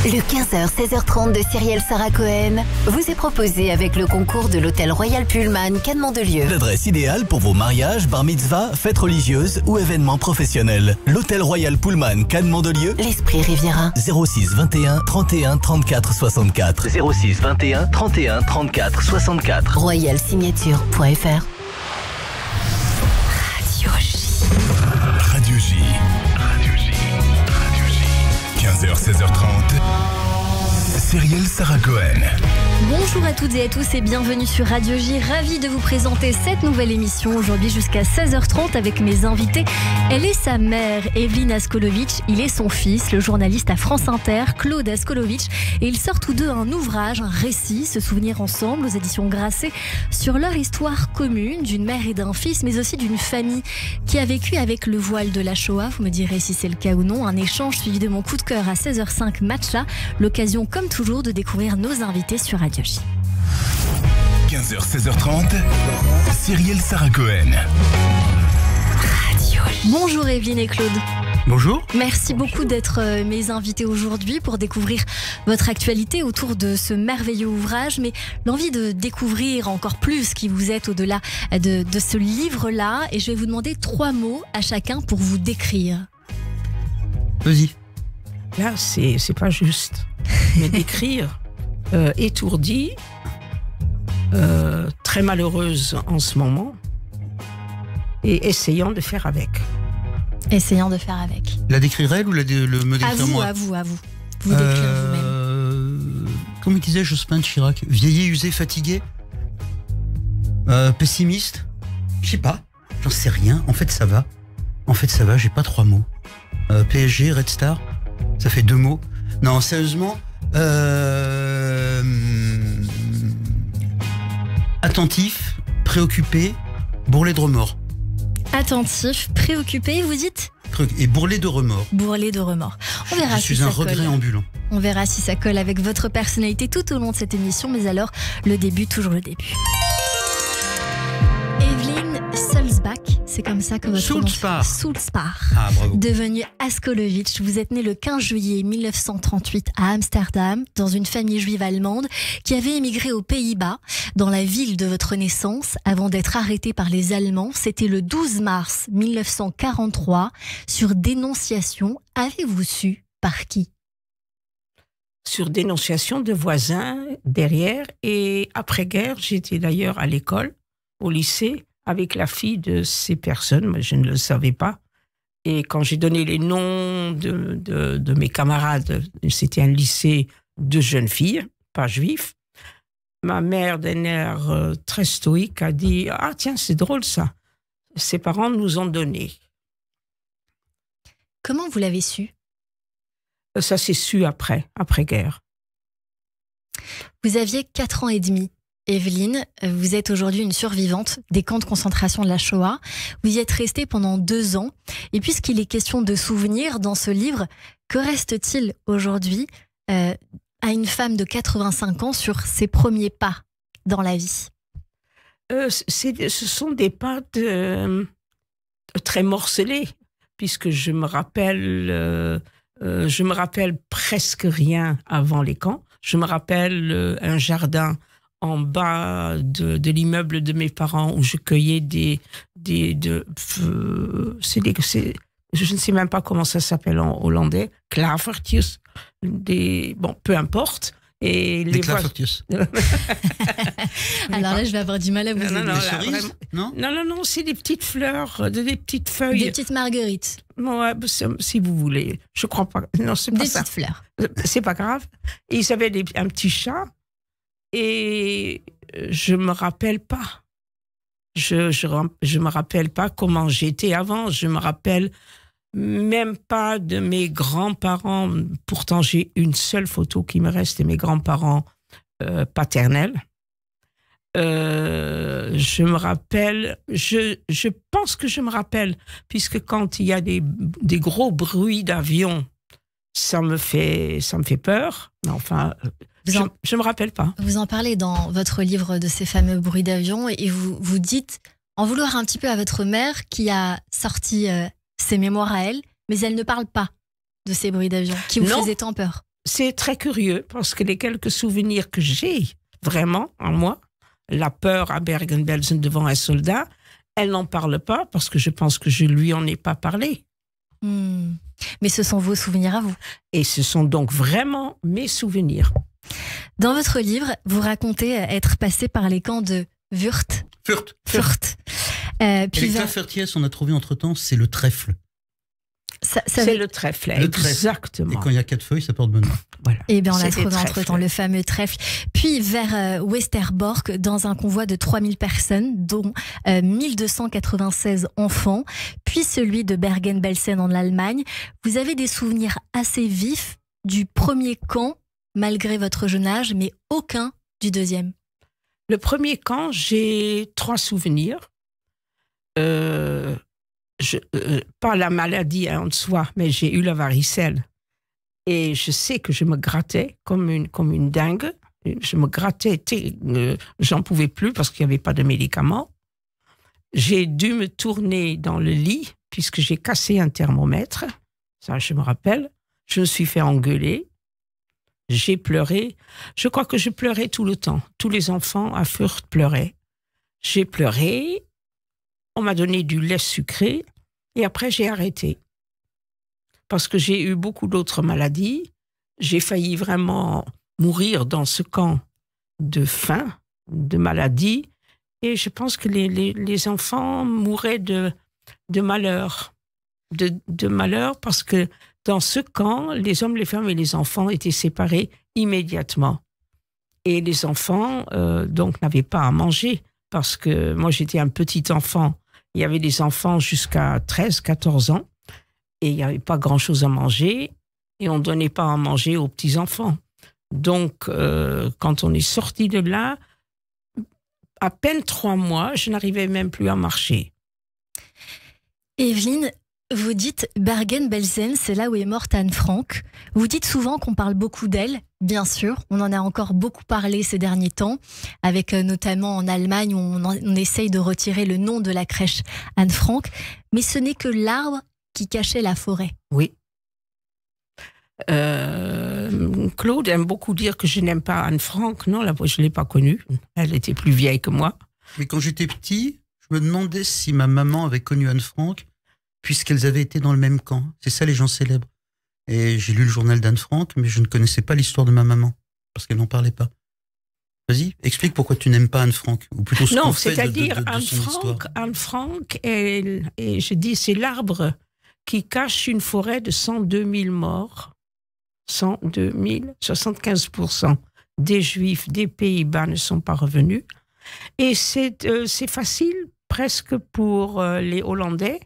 Le 15h-16h30 de Cyrielle Sarah Cohen vous est proposé avec le concours de l'Hôtel Royal Pullman Cannes Mandelieu. L'adresse idéale pour vos mariages, bar mitzvah, fêtes religieuses ou événements professionnels. L'Hôtel Royal Pullman Cannes Mandelieu. L'Esprit Riviera. 06 21 31 34 64. 06 21 31 34 64. Royalsignature.fr. Radio J. 15h, 16h30. Cyrielle Sarah Cohen. Bonjour à toutes et à tous et bienvenue sur Radio J. Ravie de vous présenter cette nouvelle émission aujourd'hui jusqu'à 16h30 avec mes invités. Elle est sa mère, Evelyne Askolovitch. Il est son fils, le journaliste à France Inter, Claude Askolovitch. Et ils sortent tous deux un ouvrage, un récit, Se souvenir ensemble, aux éditions Grasset, sur leur histoire commune d'une mère et d'un fils, mais aussi d'une famille qui a vécu avec le voile de la Shoah. Vous me direz si c'est le cas ou non. Un échange suivi de mon coup de cœur à 16h05 Matcha. L'occasion, comme toujours, de découvrir nos invités sur Radio J. 15h, 16h30. Cyrielle Sarah Cohen. Radio J. Bonjour Evelyne et Claude. Bonjour. Merci beaucoup d'être mes invités aujourd'hui pour découvrir votre actualité autour de ce merveilleux ouvrage, mais l'envie de découvrir encore plus qui vous êtes au-delà de ce livre-là. Et je vais vous demander 3 mots à chacun pour vous décrire. Vas-y. Là, c'est pas juste. Mais décrire, étourdie, très malheureuse en ce moment, et essayant de faire avec. Essayant de faire avec. La décrire elle ou me décrire moi? À vous. Vous décrire vous-même. Comme disait Jospin de Chirac, vieilli, usé, fatigué, pessimiste. Je sais pas, j'en sais rien. En fait, ça va. J'ai pas 3 mots. PSG, Red Star, ça fait 2 mots. Non, sérieusement, attentif, préoccupé, bourrelé de remords. Attentif, préoccupé, vous dites? Et bourrelé de remords. Bourrelé de remords. On verra Je suis un regret ambulant. On verra si ça colle avec votre personnalité tout au long de cette émission. Mais alors, le début, toujours le début. Evelyne Sulzbach, c'est comme ça que votre nom. Sulzbach. Ah, bravo. Devenue Askolovitch, vous êtes né le 15 juillet 1938 à Amsterdam, dans une famille juive allemande qui avait émigré aux Pays-Bas, dans la ville de votre naissance, avant d'être arrêté par les Allemands. C'était le 12 mars 1943, sur dénonciation. Avez-vous su par qui? Sur dénonciation de voisins derrière. Et après-guerre, j'étais d'ailleurs à l'école, au lycée, avec la fille de ces personnes, mais je ne le savais pas. Et quand j'ai donné les noms de mes camarades, c'était un lycée de jeunes filles, pas juifs, ma mère, d'un air très stoïque, a dit « Ah tiens, c'est drôle ça, ses parents nous ont donné. » Comment vous l'avez su? Ça s'est su après-guerre. Vous aviez 4 ans et demi. Evelyne, vous êtes aujourd'hui une survivante des camps de concentration de la Shoah. Vous y êtes restée pendant 2 ans. Et puisqu'il est question de souvenirs dans ce livre, que reste-t-il aujourd'hui à une femme de 85 ans sur ses premiers pas dans la vie? Ce sont des pas très morcelés, puisque je me rappelle presque rien avant les camps. Je me rappelle un jardin en bas de l'immeuble de mes parents où je cueillais je ne sais même pas comment ça s'appelle en hollandais, klavertjes, bon, peu importe. Et les klavertjes. Alors là, je vais avoir du mal à vous aider. Des cerises, non, c'est des petites fleurs, des petites feuilles. Des petites marguerites. Ouais, si vous voulez. Je crois pas. Non, c'est pas ça. Des petites fleurs. C'est pas grave. Et ils avaient un petit chat. Et je me rappelle pas. Je me rappelle pas comment j'étais avant. Je me rappelle même pas de mes grands-parents. Pourtant, j'ai une seule photo qui me reste de mes grands-parents paternels. Je me rappelle. Je pense que je me rappelle, puisque quand il y a des gros bruits d'avion, ça me fait peur. Enfin. Je ne me rappelle pas. Vous en parlez dans votre livre de ces fameux bruits d'avion et vous dites en vouloir un petit peu à votre mère qui a sorti ses mémoires à elle, mais elle ne parle pas de ces bruits d'avion qui vous faisaient tant peur. c'est très curieux parce que les quelques souvenirs que j'ai vraiment en moi, la peur à Bergen-Belsen devant un soldat, elle n'en parle pas parce que je pense que je lui en ai pas parlé. Mais ce sont vos souvenirs à vous. Et ce sont donc vraiment mes souvenirs. Dans votre livre, vous racontez être passé par les camps de Wurt. Furt. Et les Fertiès, on a trouvé entre-temps, c'est le trèfle. C'est le trèfle, exactement. Et quand il y a 4 feuilles, ça porte bonheur. Voilà. Et bien on a trouvé entre-temps le fameux trèfle. Puis vers Westerbork, dans un convoi de 3000 personnes, dont 1296 enfants, puis celui de Bergen-Belsen en Allemagne. Vous avez des souvenirs assez vifs du premier camp, malgré votre jeune âge, mais aucun du deuxième. Le premier camp, j'ai 3 souvenirs. Pas la maladie en soi, mais j'ai eu la varicelle. Et je sais que je me grattais comme une dingue. Je me grattais, j'en pouvais plus parce qu'il n'y avait pas de médicaments. J'ai dû me tourner dans le lit puisque j'ai cassé un thermomètre. Ça, je me rappelle. Je me suis fait engueuler. J'ai pleuré. Je crois que je pleurais tout le temps. Tous les enfants à Furt pleuraient. J'ai pleuré. On m'a donné du lait sucré. Et après, j'ai arrêté. Parce que j'ai eu beaucoup d'autres maladies. J'ai failli vraiment mourir dans ce camp de faim, de maladie. Et je pense que les enfants mouraient de malheur. De malheur parce que dans ce camp, les hommes, les femmes et les enfants étaient séparés immédiatement. Et les enfants, donc, n'avaient pas à manger. Parce que moi, j'étais un petit enfant. Il y avait des enfants jusqu'à 13, 14 ans et il n'y avait pas grand-chose à manger et on ne donnait pas à manger aux petits-enfants. Donc, quand on est sorti de là, à peine 3 mois, je n'arrivais même plus à marcher. Evelyne, vous dites Bergen-Belsen, c'est là où est morte Anne Frank. Vous dites souvent qu'on parle beaucoup d'elle, bien sûr. On en a encore beaucoup parlé ces derniers temps, avec notamment en Allemagne où on essaye de retirer le nom de la crèche Anne Frank. Mais ce n'est que l'arbre qui cachait la forêt. Oui. Claude aime beaucoup dire que je n'aime pas Anne Frank. Non, je ne l'ai pas connue. Elle était plus vieille que moi. Mais quand j'étais petit, je me demandais si ma maman avait connu Anne Frank, puisqu'elles avaient été dans le même camp. C'est ça les gens célèbres. Et j'ai lu le journal d'Anne Frank, mais je ne connaissais pas l'histoire de ma maman, parce qu'elle n'en parlait pas. Vas-y, explique pourquoi tu n'aimes pas Anne Frank, ou plutôt ce qu'on fait de son histoire. Anne Frank, et je dis, c'est l'arbre qui cache une forêt de 102 000 morts. 102 000, 75% des Juifs des Pays-Bas ne sont pas revenus. Et c'est facile presque pour les Hollandais,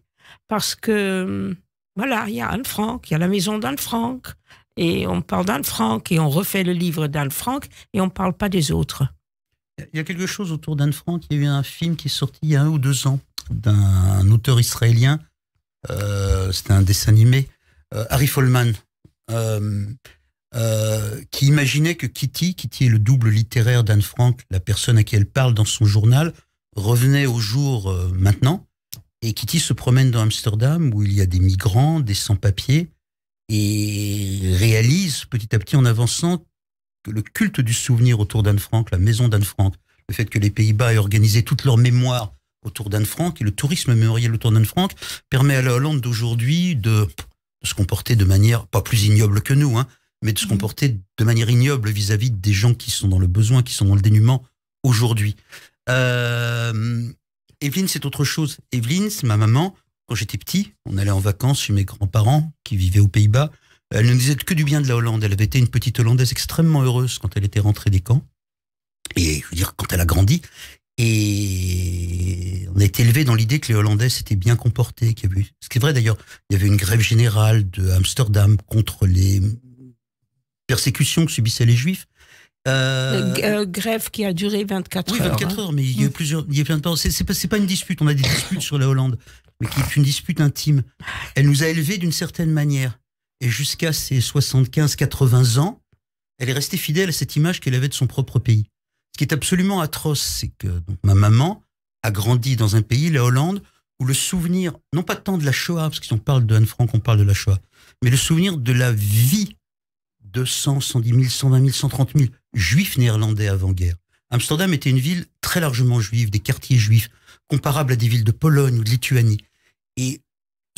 parce que, voilà, il y a Anne Frank, il y a la maison d'Anne Frank, et on parle d'Anne Frank, et on refait le livre d'Anne Frank, et on ne parle pas des autres. Il y a quelque chose autour d'Anne Frank. Il y a eu un film qui est sorti il y a 1 ou 2 ans, d'un auteur israélien, c'était un dessin animé, Harry Folman, qui imaginait que Kitty est le double littéraire d'Anne Frank, la personne à qui elle parle dans son journal, revenait au jour maintenant. Et Kitty se promène dans Amsterdam où il y a des migrants, des sans-papiers, et réalise petit à petit en avançant que le culte du souvenir autour d'Anne Frank, la maison d'Anne Frank, le fait que les Pays-Bas aient organisé toute leur mémoire autour d'Anne Frank et le tourisme mémoriel autour d'Anne Frank permet à la Hollande d'aujourd'hui de se comporter de manière pas plus ignoble que nous, hein, mais de se comporter de manière ignoble vis-à-vis des gens qui sont dans le besoin, qui sont dans le dénuement aujourd'hui. Evelyne, c'est autre chose. Evelyne, c'est ma maman. Quand j'étais petit, on allait en vacances chez mes grands-parents qui vivaient aux Pays-Bas. Elle ne disait que du bien de la Hollande. Elle avait été une petite Hollandaise extrêmement heureuse quand elle était rentrée des camps. Et je veux dire, quand elle a grandi. Et on a été élevé dans l'idée que les Hollandais s'étaient bien comportés. Ce qui est vrai d'ailleurs, il y avait une grève générale de Amsterdam contre les persécutions que subissaient les Juifs. Grève qui a duré 24 heures. Oui, 24 heures, mais il y a eu plein de temps. C'est pas une dispute, on a des disputes sur la Hollande, mais qui est une dispute intime. Elle nous a élevés d'une certaine manière. Et jusqu'à ses 75-80 ans, elle est restée fidèle à cette image qu'elle avait de son propre pays. Ce qui est absolument atroce, c'est que donc, ma maman a grandi dans un pays, la Hollande, où le souvenir, non pas tant de la Shoah, parce qu'on parle de Anne Frank, on parle de la Shoah, mais le souvenir de la vie 200, 110 000, 120 000, 130 000 juifs néerlandais avant-guerre. Amsterdam était une ville très largement juive, des quartiers juifs, comparables à des villes de Pologne ou de Lituanie. Et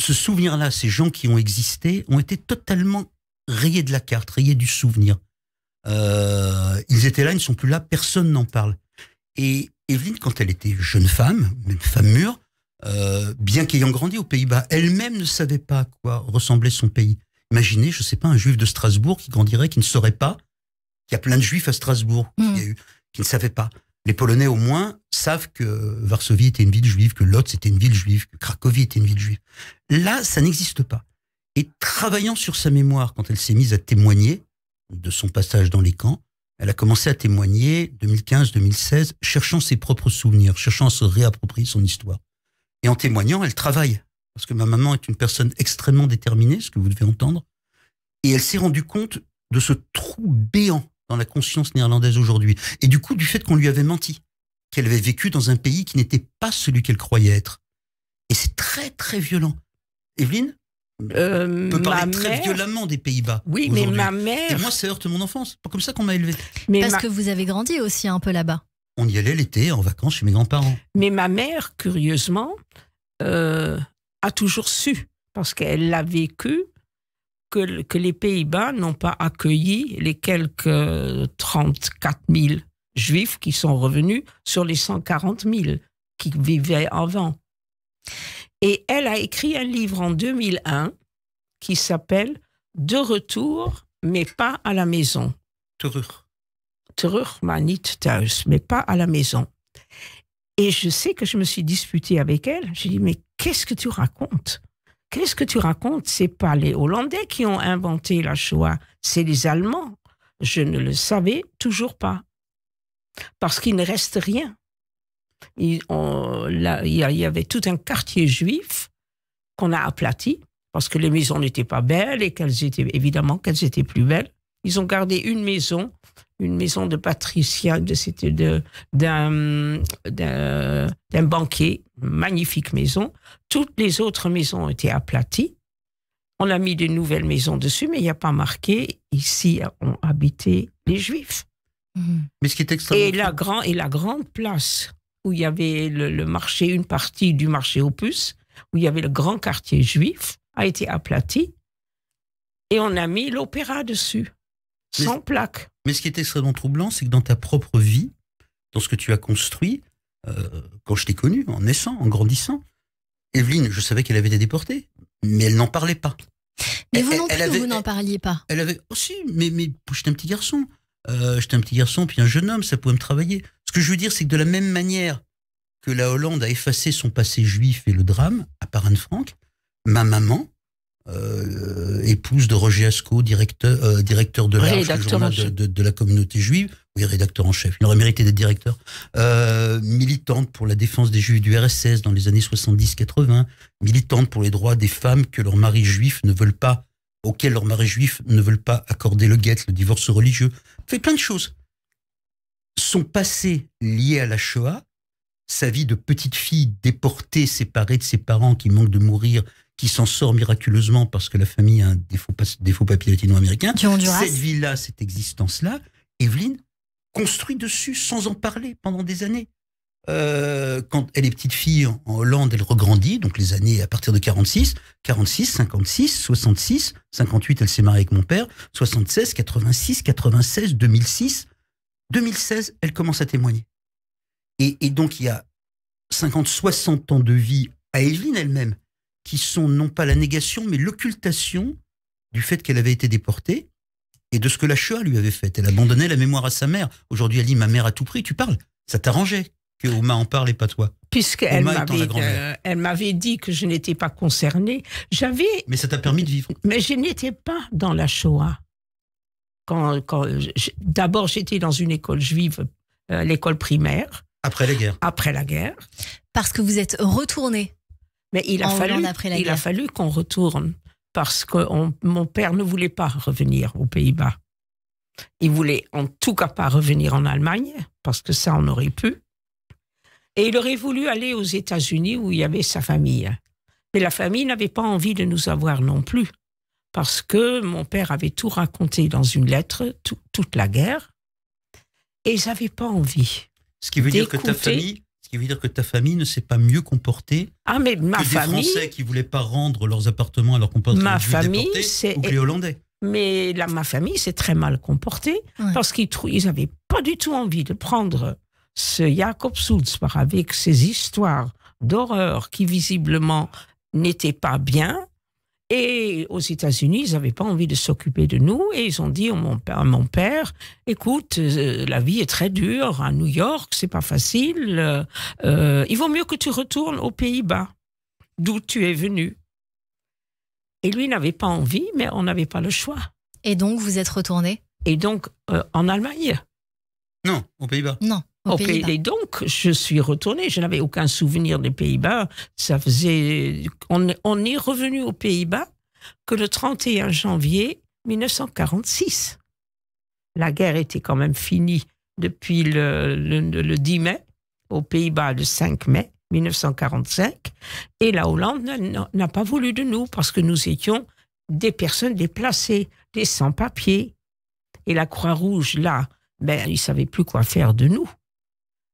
ce souvenir-là, ces gens qui ont existé, ont été totalement rayés de la carte, rayés du souvenir. Ils étaient là, ils ne sont plus là, personne n'en parle. Et Evelyne, quand elle était jeune femme, même femme mûre, bien qu'ayant grandi aux Pays-Bas, elle-même ne savait pas à quoi ressemblait son pays. Imaginez, je ne sais pas, un juif de Strasbourg qui grandirait, qui ne saurait pas qu'il y a plein de juifs à Strasbourg, qui ne savaient pas. Les Polonais, au moins, savent que Varsovie était une ville juive, que Lodz était une ville juive, que Cracovie était une ville juive. Là, ça n'existe pas. Et travaillant sur sa mémoire, quand elle s'est mise à témoigner de son passage dans les camps, elle a commencé à témoigner 2015-2016, cherchant ses propres souvenirs, cherchant à se réapproprier son histoire. Et en témoignant, elle travaille. Parce que ma maman est une personne extrêmement déterminée, ce que vous devez entendre. Et elle s'est rendue compte de ce trou béant dans la conscience néerlandaise aujourd'hui. Et du coup, du fait qu'on lui avait menti. Qu'elle avait vécu dans un pays qui n'était pas celui qu'elle croyait être. Et c'est très, très violent. Evelyne peut parler très violemment des Pays-Bas. Oui, mais ma mère... Et moi, ça heurte mon enfance. C'est pas comme ça qu'on m'a élevé. Parce que vous avez grandi aussi un peu là-bas. On y allait l'été, en vacances, chez mes grands-parents. Mais ma mère, curieusement, a toujours su, parce qu'elle l'a vécu, que les Pays-Bas n'ont pas accueilli les quelques 34 000 juifs qui sont revenus sur les 140 000 qui vivaient avant. Et elle a écrit un livre en 2001 qui s'appelle « De retour, mais pas à la maison ». Terug, maar niet thuis, mais pas à la maison. Et je sais que je me suis disputée avec elle. J'ai dit, mais qu'est-ce que tu racontes? Qu'est-ce que tu racontes? C'est pas les Hollandais qui ont inventé la Shoah, c'est les Allemands. Je ne le savais toujours pas. Parce qu'il ne reste rien. Il y avait tout un quartier juif qu'on a aplati, parce que les maisons n'étaient pas belles et qu'elles étaient plus belles. Ils ont gardé une maison de patricien, d'un banquier, magnifique maison. Toutes les autres maisons ont été aplaties. On a mis de nouvelles maisons dessus, mais il n'y a pas marqué « Ici ont habité les Juifs ». Mais ce qui est extrêmement... Et la grande place où il y avait le marché, une partie du marché aux puces, où il y avait le grand quartier juif, a été aplati et on a mis l'opéra dessus, sans plaque. Mais ce qui est extrêmement troublant, c'est que dans ta propre vie, dans ce que tu as construit, quand je t'ai connu, en naissant, en grandissant, Evelyne, je savais qu'elle avait été déportée, mais elle n'en parlait pas. Mais vous non plus, vous n'en parliez pas. Elle avait aussi, mais j'étais un petit garçon. J'étais un petit garçon, puis un jeune homme, ça pouvait me travailler. Ce que je veux dire, c'est que de la même manière que la Hollande a effacé son passé juif et le drame, à part Anne Frank, ma maman, épouse de Roger Ascot, directeur de l'Arche, le journal de la communauté juive, oui, rédacteur en chef, il aurait mérité d'être directeur, militante pour la défense des juifs du RSS dans les années 70-80, militante pour les droits des femmes que leurs maris juifs ne veulent pas, auxquels leurs maris juifs ne veulent pas accorder le guet, le divorce religieux, fait plein de choses. Son passé lié à la Shoah, sa vie de petite fille déportée, séparée de ses parents, qui manque de mourir, qui s'en sort miraculeusement parce que la famille a un défaut papier latino-américain. Cette vie-là, cette existence-là, Evelyne construit dessus sans en parler pendant des années. Quand elle est petite fille en Hollande, elle regrandit, donc les années à partir de 46, 56, 66, 58, elle s'est mariée avec mon père, 76, 86, 96, 2006, 2016, elle commence à témoigner. Et donc il y a 50, 60 ans de vie à Evelyne elle-même, qui sont non pas la négation, mais l'occultation du fait qu'elle avait été déportée et de ce que la Shoah lui avait fait. Elle abandonnait la mémoire à sa mère. Aujourd'hui, elle dit « ma mère à tout prix », tu parles. Ça t'arrangeait que Oma en parle et pas toi. Puisqu'elle m'avait dit que je n'étais pas concernée. Mais ça t'a permis de vivre. Mais je n'étais pas dans la Shoah. D'abord, j'étais dans une école juive, l'école primaire. Après la guerre. Après la guerre. Parce que vous êtes retourné. Mais il a fallu qu'on retourne parce que mon père ne voulait pas revenir aux Pays-Bas. Il voulait en tout cas pas revenir en Allemagne parce que ça on aurait pu. Et il aurait voulu aller aux États-Unis où il y avait sa famille. Mais la famille n'avait pas envie de nous avoir non plus parce que mon père avait tout raconté dans une lettre, toute la guerre, et ils n'avaient pas envie. Ce qui veut dire que ta famille ne s'est pas mieux comportée mais ma que famille, des Français qui ne voulaient pas rendre leurs appartements à leurs compatriotes juifs déportés, ou que les Hollandais. Mais ma famille s'est très mal comportée parce qu'ils n'avaient pas du tout envie de prendre ce Jacob Sulzbach avec ses histoires d'horreur qui visiblement n'étaient pas bien. Et aux États-Unis, ils n'avaient pas envie de s'occuper de nous et ils ont dit à mon père, écoute, la vie est très dure à New York, c'est pas facile. Il vaut mieux que tu retournes aux Pays-Bas, d'où tu es venu. Et lui n'avait pas envie, mais on n'avait pas le choix. Et donc, vous êtes retourné? Et donc, en Allemagne. Non, aux Pays-Bas. Non, aux Pays-Bas. Et donc, je suis retournée. Je n'avais aucun souvenir des Pays-Bas. Ça faisait... On est revenu aux Pays-Bas que le 31 janvier 1946. La guerre était quand même finie depuis le 10 mai, aux Pays-Bas le 5 mai 1945. Et la Hollande n'a pas voulu de nous parce que nous étions des personnes déplacées, des sans-papiers. Et la Croix-Rouge, là, ils ne savaient plus quoi faire de nous.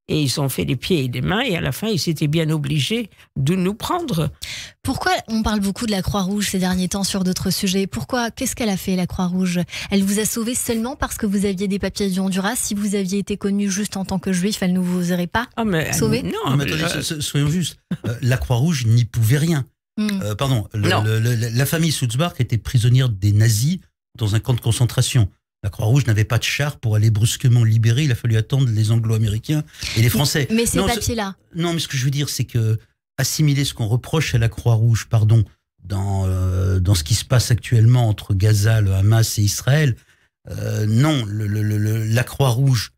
Et ils ont fait des pieds et des mains et à la fin, ils étaient bien obligés de nous prendre. Pourquoi on parle beaucoup de la Croix-Rouge ces derniers temps sur d'autres sujets? Pourquoi? Qu'est-ce qu'elle a fait, la Croix-Rouge? Elle vous a sauvé seulement parce que vous aviez des papiers du Honduras? Si vous aviez été connu juste en tant que juif, elle ne vous aurait pas sauvé? Non, mais attendez, soyons justes. La Croix-Rouge n'y pouvait rien. La famille Sulzbach était prisonnière des nazis dans un camp de concentration. La Croix-Rouge n'avait pas de char pour aller brusquement libérer. Il a fallu attendre les Anglo-Américains et les Français. Mais ces papiers-là... Non, mais ce que je veux dire, c'est que assimiler ce qu'on reproche à la Croix-Rouge, dans ce qui se passe actuellement entre Gaza, le Hamas et Israël, non, la Croix-Rouge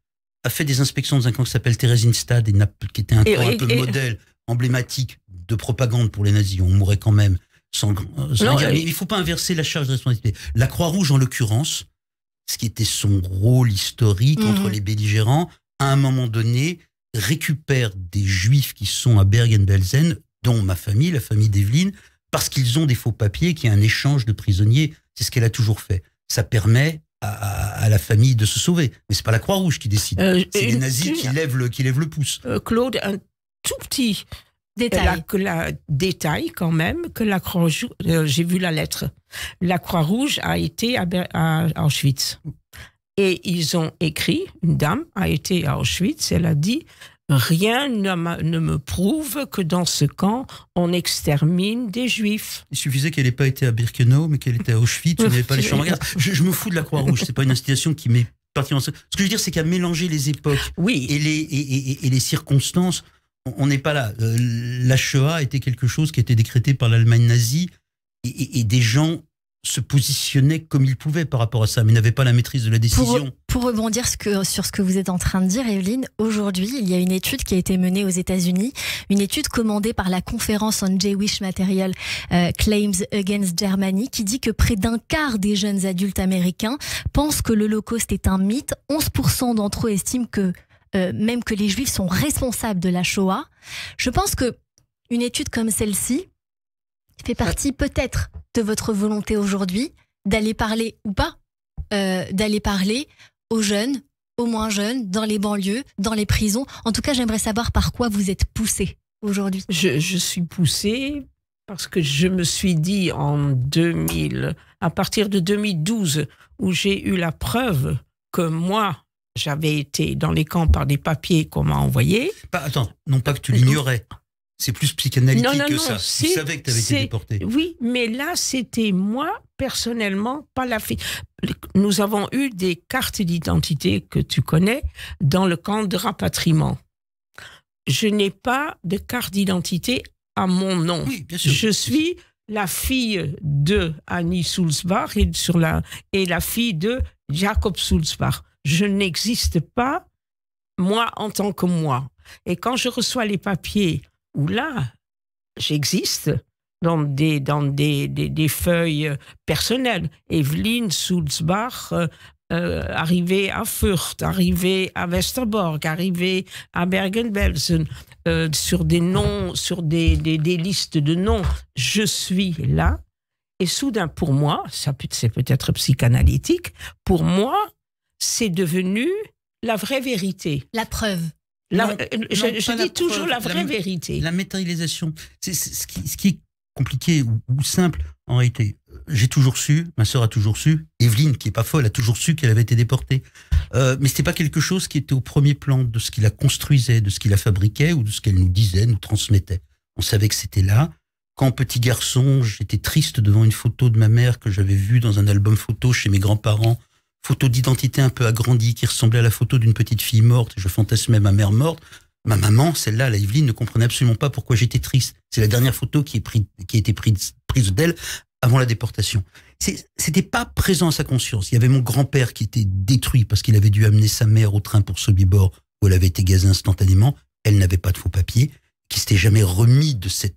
a fait des inspections dans un camp qui s'appelle Theresienstadt, qui était un camp un peu modèle, emblématique de propagande pour les nazis. On mourrait quand même sans dire. Mais il ne faut pas inverser la charge de responsabilité. La Croix-Rouge, en l'occurrence, ce qui était son rôle historique entre les belligérants, à un moment donné, récupère des juifs qui sont à Bergen-Belsen, dont ma famille, la famille d'Evelyne, parce qu'ils ont des faux papiers, qu'il y a un échange de prisonniers. C'est ce qu'elle a toujours fait. Ça permet à la famille de se sauver. Mais c'est pas la Croix-Rouge qui décide. C'est les nazis qui lèvent le pouce. Claude, un tout petit détail quand même, que la Croix-Rouge, j'ai vu la lettre, la Croix-Rouge a été à Auschwitz. Et ils ont écrit, une dame a été à Auschwitz, elle a dit, rien ne me prouve que dans ce camp, on extermine des Juifs. Il suffisait qu'elle n'ait pas été à Birkenau, mais qu'elle était à Auschwitz, où il n'y avait pas les chambres à gaz. Je me fous de la Croix-Rouge, c'est pas une institution qui m'est particulièrement... Ce que je veux dire, c'est qu'à mélanger les époques et les circonstances, on n'est pas là. La Shoah était quelque chose qui était décrété par l'Allemagne nazie et des gens se positionnaient comme ils pouvaient par rapport à ça, mais n'avaient pas la maîtrise de la décision. Pour rebondir sur ce que vous êtes en train de dire, Evelyne, aujourd'hui, il y a une étude qui a été menée aux États-Unis, une étude commandée par la Conference on Jewish Material Claims Against Germany, qui dit que près d'un quart des jeunes adultes américains pensent que l'Holocauste est un mythe. 11% d'entre eux estiment que même que les Juifs sont responsables de la Shoah. Je pense que une étude comme celle-ci fait partie peut-être de votre volonté aujourd'hui d'aller parler ou pas, d'aller parler aux jeunes, aux moins jeunes, dans les banlieues, dans les prisons. En tout cas, j'aimerais savoir par quoi vous êtes poussé aujourd'hui. Je suis poussée parce que je me suis dit à partir de 2012, où j'ai eu la preuve que moi, j'avais été dans les camps par des papiers qu'on m'a envoyés. Non pas que tu l'ignorais. C'est plus psychanalytique que ça. Tu savais que tu avais été déporté. Oui, mais là, c'était moi, personnellement, pas la fille. Nous avons eu des cartes d'identité que tu connais dans le camp de rapatriement. Je n'ai pas de carte d'identité à mon nom. Oui, bien sûr. Je suis la fille de Annie Sulzbach et la fille de Jacob Sulzbach. Je n'existe pas, moi, en tant que moi. Et quand je reçois les papiers où là, j'existe dans des feuilles personnelles. Evelyne Sulzbach, arrivée à Fürth, arrivée à Westerbork, arrivée à Bergen-Belsen, sur des noms, sur des listes de noms. Je suis là. Et soudain, pour moi, c'est peut-être psychanalytique, pour moi, c'est devenu la vraie vérité. La preuve. Je dis toujours la vraie vérité. La matérialisation. C'est ce qui est compliqué ou simple, en réalité. J'ai toujours su, ma sœur a toujours su, Evelyne, qui est pas folle, a toujours su qu'elle avait été déportée. Mais c'était pas quelque chose qui était au premier plan de ce qui la construisait, de ce qui la fabriquait ou de ce qu'elle nous disait, nous transmettait. On savait que c'était là. Quand petit garçon, j'étais triste devant une photo de ma mère que j'avais vue dans un album photo chez mes grands-parents, photo d'identité un peu agrandie qui ressemblait à la photo d'une petite fille morte. Je fantasmais ma mère morte. Ma maman, celle-là, la Evelyne, ne comprenait absolument pas pourquoi j'étais triste. C'est la dernière photo qui a été prise d'elle avant la déportation. C'était pas présent à sa conscience. Il y avait mon grand-père qui était détruit parce qu'il avait dû amener sa mère au train pour Sobibor où elle avait été gazée instantanément. Elle n'avait pas de faux papiers, qui s'était jamais remis de cette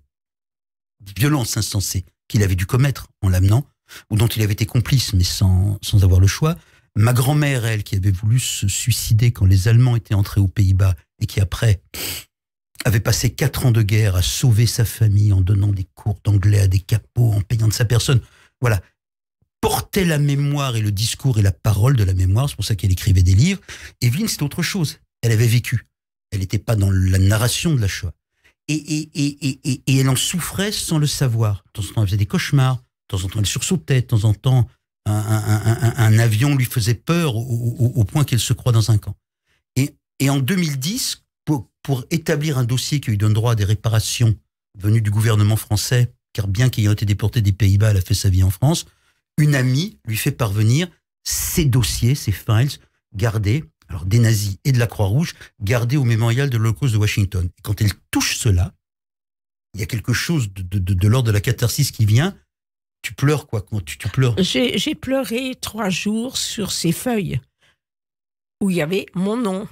violence insensée qu'il avait dû commettre en l'amenant, ou dont il avait été complice, mais sans avoir le choix. Ma grand-mère, elle, qui avait voulu se suicider quand les Allemands étaient entrés aux Pays-Bas et qui, après, avait passé 4 ans de guerre à sauver sa famille en donnant des cours d'anglais à des capots, en payant de sa personne. Voilà. Portait la mémoire et le discours et la parole de la mémoire. C'est pour ça qu'elle écrivait des livres. Evelyne, c'était autre chose. Elle avait vécu. Elle n'était pas dans la narration de la Shoah. Et elle en souffrait sans le savoir. De temps en temps, elle faisait des cauchemars. De temps en temps, elle sursautait. De temps en temps, un avion lui faisait peur au point qu'elle se croit dans un camp. Et en 2010, pour établir un dossier qui lui donne droit à des réparations venues du gouvernement français, car bien qu'ayant été déportée des Pays-Bas, elle a fait sa vie en France, une amie lui fait parvenir ces dossiers, ces files, gardés, alors des nazis et de la Croix-Rouge, gardés au mémorial de l'Holocauste de Washington. Et quand elle touche cela, il y a quelque chose de l'ordre de la catharsis qui vient. Tu pleures quoi? Quand tu pleures? J'ai pleuré 3 jours sur ces feuilles où il y avait mon nom.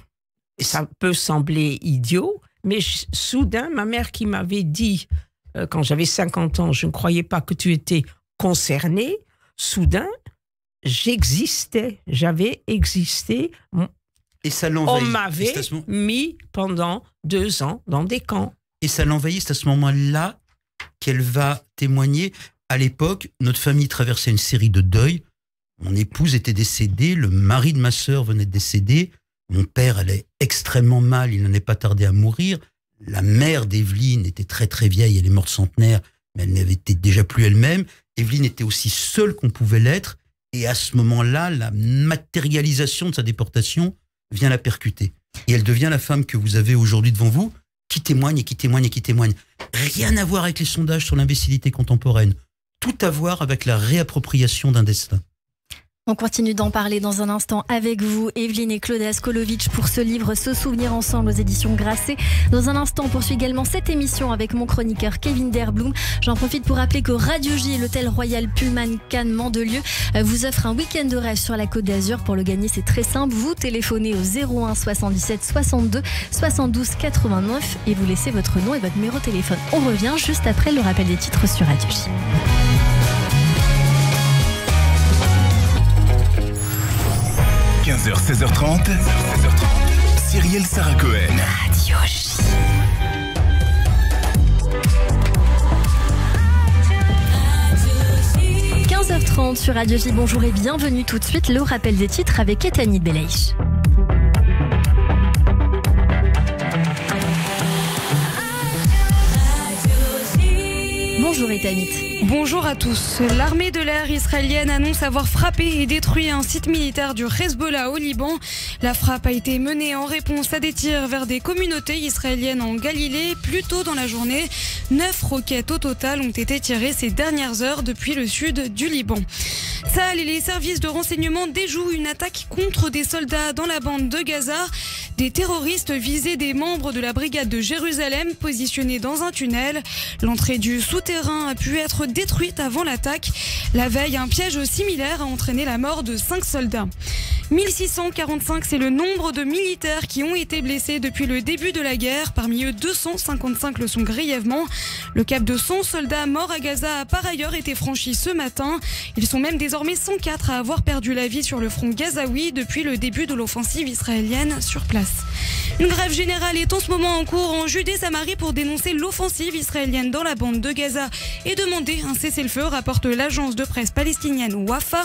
Et ça peut sembler idiot, mais soudain, ma mère qui m'avait dit, quand j'avais 50 ans, je ne croyais pas que tu étais concerné, soudain, j'avais existé. Et ça l'envahit. On m'avait mis pendant 2 ans dans des camps. Et ça l'envahit, c'est à ce moment-là qu'elle va témoigner. À l'époque, notre famille traversait une série de deuils. Mon épouse était décédée, le mari de ma sœur venait de décéder, mon père allait extrêmement mal, il n'en est pas tardé à mourir. La mère d'Evelyne était très très vieille, elle est morte centenaire, mais elle n'était déjà plus elle-même. Evelyne était aussi seule qu'on pouvait l'être, et à ce moment-là, la matérialisation de sa déportation vient la percuter. Et elle devient la femme que vous avez aujourd'hui devant vous, qui témoigne et qui témoigne et qui témoigne. Rien à voir avec les sondages sur l'imbécilité contemporaine. Tout à voir avec la réappropriation d'un destin. On continue d'en parler dans un instant avec vous, Evelyne et Claude Askolovitch, pour ce livre Se souvenir ensemble aux éditions Grasset. Dans un instant, on poursuit également cette émission avec mon chroniqueur Kevin Derblum. J'en profite pour rappeler que Radio J et l'hôtel Royal Pullman Cannes Mandelieu vous offrent un week-end de rêve sur la Côte d'Azur. Pour le gagner, c'est très simple. Vous téléphonez au 01 77 62 72 89 et vous laissez votre nom et votre numéro de téléphone. On revient juste après le rappel des titres sur Radio J. 15h, 16h30, Cyrielle Sarah Cohen. Radio J. – 15h30 sur Radio J. Bonjour et bienvenue tout de suite. Le rappel des titres avec Ethanit Belaïch. Bonjour Ethanit. Bonjour à tous. L'armée de l'air israélienne annonce avoir frappé et détruit un site militaire du Hezbollah au Liban. La frappe a été menée en réponse à des tirs vers des communautés israéliennes en Galilée plus tôt dans la journée. 9 roquettes au total ont été tirées ces dernières heures depuis le sud du Liban. Tsahal et les services de renseignement déjouent une attaque contre des soldats dans la bande de Gaza. Des terroristes visaient des membres de la brigade de Jérusalem positionnés dans un tunnel. L'entrée du souterrain a pu être détruite avant l'attaque. La veille, un piège similaire a entraîné la mort de 5 soldats. 1645, c'est le nombre de militaires qui ont été blessés depuis le début de la guerre. Parmi eux, 255 le sont grièvement. Le cap de 100 soldats morts à Gaza a par ailleurs été franchi ce matin. Ils sont même désormais 104 à avoir perdu la vie sur le front gazaoui depuis le début de l'offensive israélienne sur place. Une grève générale est en ce moment en cours en Judée-Samarie pour dénoncer l'offensive israélienne dans la bande de Gaza et demander un cessez-le-feu, rapporte l'agence de presse palestinienne Wafa.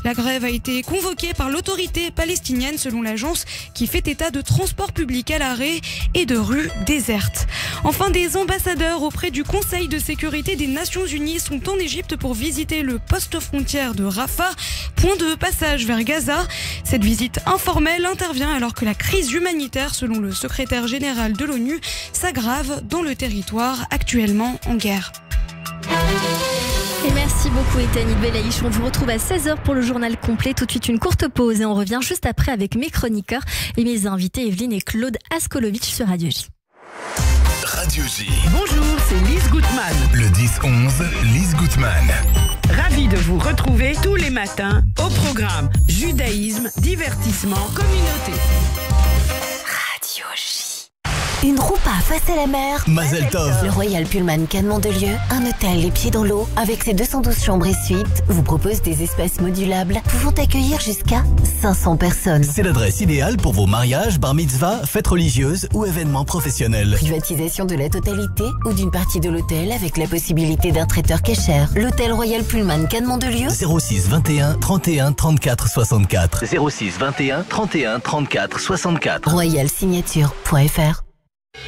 La grève a été convoquée par l'autorité palestinienne selon l'agence qui fait état de transport public à l'arrêt et de rues désertes. Enfin, des ambassadeurs auprès du Conseil de sécurité des Nations Unies sont en Égypte pour visiter le poste frontière de Rafah, point de passage vers Gaza. Cette visite informelle intervient alors que la crise humanitaire, selon le secrétaire général de l'ONU, s'aggrave dans le territoire actuellement en guerre. Et merci beaucoup Ethanit Belaïch. On vous retrouve à 16h pour le journal complet. Tout de suite une courte pause et on revient juste après avec mes chroniqueurs et mes invités Evelyne et Claude Askolovitch sur Radio J. Radio J. Bonjour, c'est Lise Gutmann. Le 10-11, Lise Gutmann. Ravie de vous retrouver tous les matins au programme Judaïsme, divertissement, communauté. Radio J. Une roupa face à la mer. Mazel Tov. Le Royal Pullman Cannes Mandelieu, un hôtel les pieds dans l'eau, avec ses 212 chambres et suites, vous propose des espaces modulables pouvant accueillir jusqu'à 500 personnes. C'est l'adresse idéale pour vos mariages, bar mitzvah, fêtes religieuses ou événements professionnels. Privatisation de la totalité ou d'une partie de l'hôtel avec la possibilité d'un traiteur cachère. L'hôtel Royal Pullman Cannes Mandelieu. 06 21 31 34 64. 06 21 31 34 64. royalsignature.fr.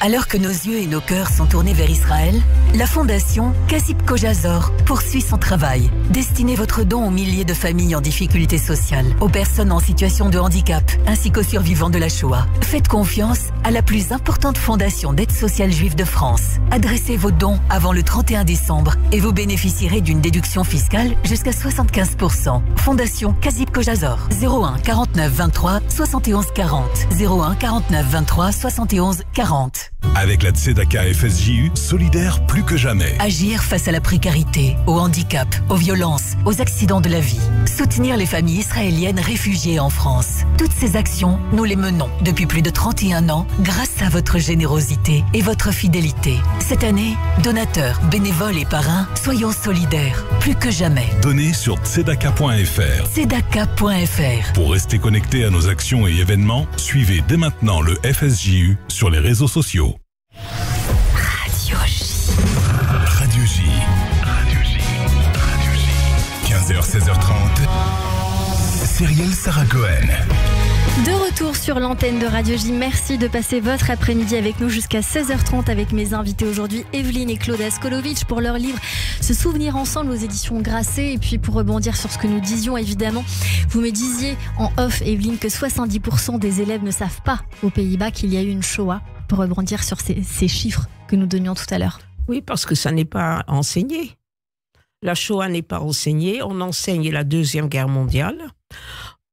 Alors que nos yeux et nos cœurs sont tournés vers Israël, la fondation Kasip Kojazor poursuit son travail. Destinez votre don aux milliers de familles en difficulté sociale, aux personnes en situation de handicap, ainsi qu'aux survivants de la Shoah. Faites confiance à la plus importante fondation d'aide sociale juive de France. Adressez vos dons avant le 31 décembre et vous bénéficierez d'une déduction fiscale jusqu'à 75%. Fondation Kasip Kojazor. 01 49 23 71 40. 01 49 23 71 40. Avec la Tzedaka FSJU, solidaire plus que jamais. Agir face à la précarité, au handicap, aux violences, aux accidents de la vie. Soutenir les familles israéliennes réfugiées en France. Toutes ces actions, nous les menons depuis plus de 31 ans grâce à votre générosité et votre fidélité. Cette année, donateurs, bénévoles et parrains, soyons solidaires plus que jamais. Donnez sur tzedaka.fr. Tzedaka.fr. Pour rester connecté à nos actions et événements, suivez dès maintenant le FSJU sur les réseaux sociaux. Radio J. Radio J. Radio J. Radio J. 15h, 16h30. Cyrielle Sarah Cohen. De retour sur l'antenne de Radio J, merci de passer votre après-midi avec nous jusqu'à 16h30 avec mes invités aujourd'hui, Evelyne et Claude Askolovitch, pour leur livre Se souvenir ensemble aux éditions Grasset. Et puis pour rebondir sur ce que nous disions évidemment, vous me disiez en off, Evelyne, que 70% des élèves ne savent pas aux Pays-Bas qu'il y a eu une Shoah, pour rebondir sur ces chiffres que nous donnions tout à l'heure. Oui, parce que ça n'est pas enseigné. La Shoah n'est pas enseignée. On enseigne la Deuxième Guerre mondiale.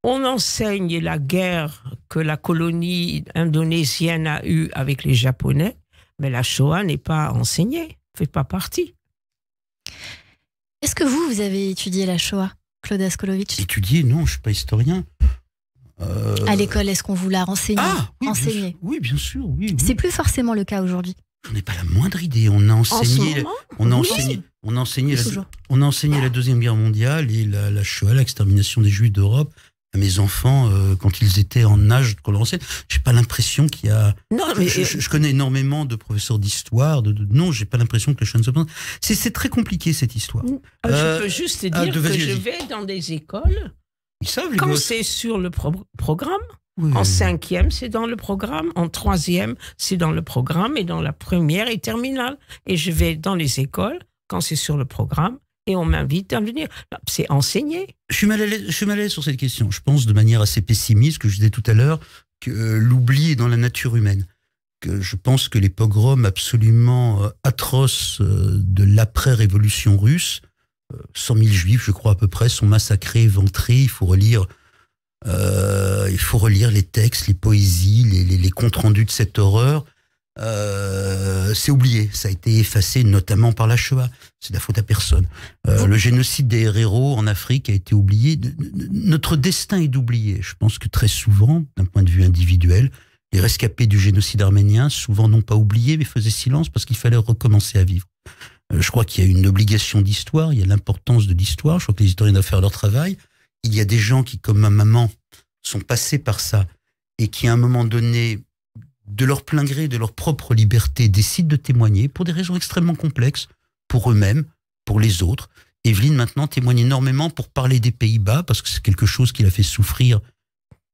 On enseigne la guerre que la colonie indonésienne a eue avec les Japonais, mais la Shoah n'est pas enseignée, ne fait pas partie. Est-ce que vous avez étudié la Shoah, Claude Askolovitch? Étudié, non, je ne suis pas historien. À l'école, est-ce qu'on vous l'a renseigné? Oui, enseigné. Oui, bien sûr. Oui. C'est plus forcément le cas aujourd'hui. J'en ai pas la moindre idée. On a enseigné, on a enseigné la Deuxième Guerre mondiale et la Shoah, l'extermination des Juifs d'Europe à mes enfants quand ils étaient en âge qu'on leur enseigne. J'ai pas l'impression qu'il y a. Non, mais je connais énormément de professeurs d'histoire. Non, j'ai pas l'impression que les choses se passent. C'est très compliqué cette histoire. Je peux juste te dire que je vais dans des écoles. Ils savent, quand c'est sur le programme. Oui. En 5e, c'est dans le programme. En 3e, c'est dans le programme. Et dans la première et terminale. Et je vais dans les écoles quand c'est sur le programme. Et on m'invite à venir. C'est enseigné. Je suis mal à l'aise sur cette question. Je pense de manière assez pessimiste, que je disais tout à l'heure, que l'oubli est dans la nature humaine. Que je pense que les pogroms absolument atroces de l'après-révolution russe, 100 000 juifs, je crois à peu près, sont massacrés, éventrés. Il faut relire les textes, les poésies, les comptes rendus de cette horreur. C'est oublié, ça a été effacé notamment par la Shoah. C'est de la faute à personne. Le génocide des Herero en Afrique a été oublié. Notre destin est d'oublier. Je pense que très souvent, d'un point de vue individuel, les rescapés du génocide arménien, souvent n'ont pas oublié, mais faisaient silence parce qu'il fallait recommencer à vivre. Je crois qu'il y a une obligation d'histoire, il y a l'importance de l'histoire. Je crois que les historiens doivent faire leur travail. Il y a des gens qui, comme ma maman, sont passés par ça et qui, à un moment donné, de leur plein gré, de leur propre liberté, décident de témoigner pour des raisons extrêmement complexes, pour eux-mêmes, pour les autres. Evelyne, maintenant, témoigne énormément pour parler des Pays-Bas, parce que c'est quelque chose qui l'a fait souffrir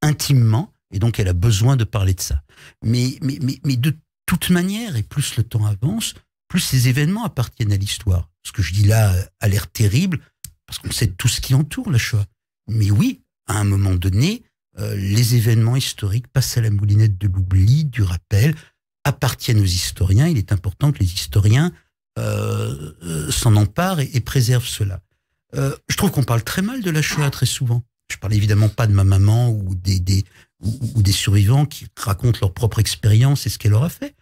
intimement, et donc elle a besoin de parler de ça. Mais de toute manière, et plus le temps avance, plus ces événements appartiennent à l'histoire. Ce que je dis là a l'air terrible, parce qu'on sait tout ce qui entoure la Shoah. Mais oui, à un moment donné, les événements historiques passent à la moulinette de l'oubli, du rappel, appartiennent aux historiens. Il est important que les historiens s'en emparent et préservent cela. Je trouve qu'on parle très mal de la Shoah très souvent. Je parle évidemment pas de ma maman ou des survivants qui racontent leur propre expérience et ce qu'elle leur a fait.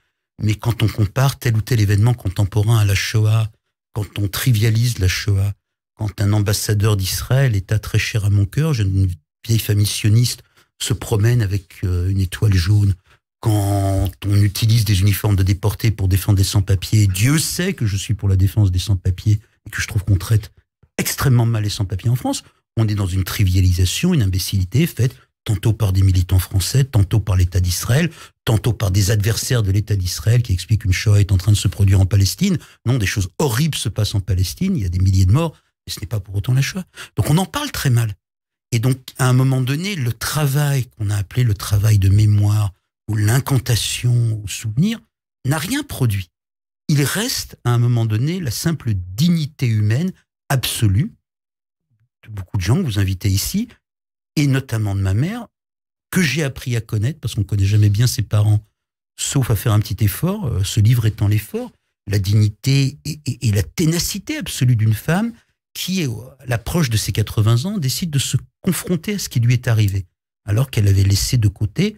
Mais quand on compare tel ou tel événement contemporain à la Shoah, quand on trivialise la Shoah, quand un ambassadeur d'Israël, État très cher à mon cœur, une vieille famille sioniste, se promène avec une étoile jaune, quand on utilise des uniformes de déportés pour défendre des sans-papiers, Dieu sait que je suis pour la défense des sans-papiers et que je trouve qu'on traite extrêmement mal les sans-papiers en France. On est dans une trivialisation, une imbécilité faite tantôt par des militants français, tantôt par l'État d'Israël, tantôt par des adversaires de l'État d'Israël qui expliquent qu'une Shoah est en train de se produire en Palestine. Non, des choses horribles se passent en Palestine, il y a des milliers de morts, mais ce n'est pas pour autant la Shoah. Donc on en parle très mal. Et donc, à un moment donné, le travail qu'on a appelé le travail de mémoire, ou l'incantation au souvenir, n'a rien produit. Il reste, à un moment donné, la simple dignité humaine absolue de beaucoup de gens que vous invitez ici, et notamment de ma mère, que j'ai appris à connaître, parce qu'on ne connaît jamais bien ses parents, sauf à faire un petit effort, ce livre étant l'effort, la dignité et la ténacité absolue d'une femme qui, à l'approche de ses 80 ans, décide de se confronter à ce qui lui est arrivé, alors qu'elle avait laissé de côté,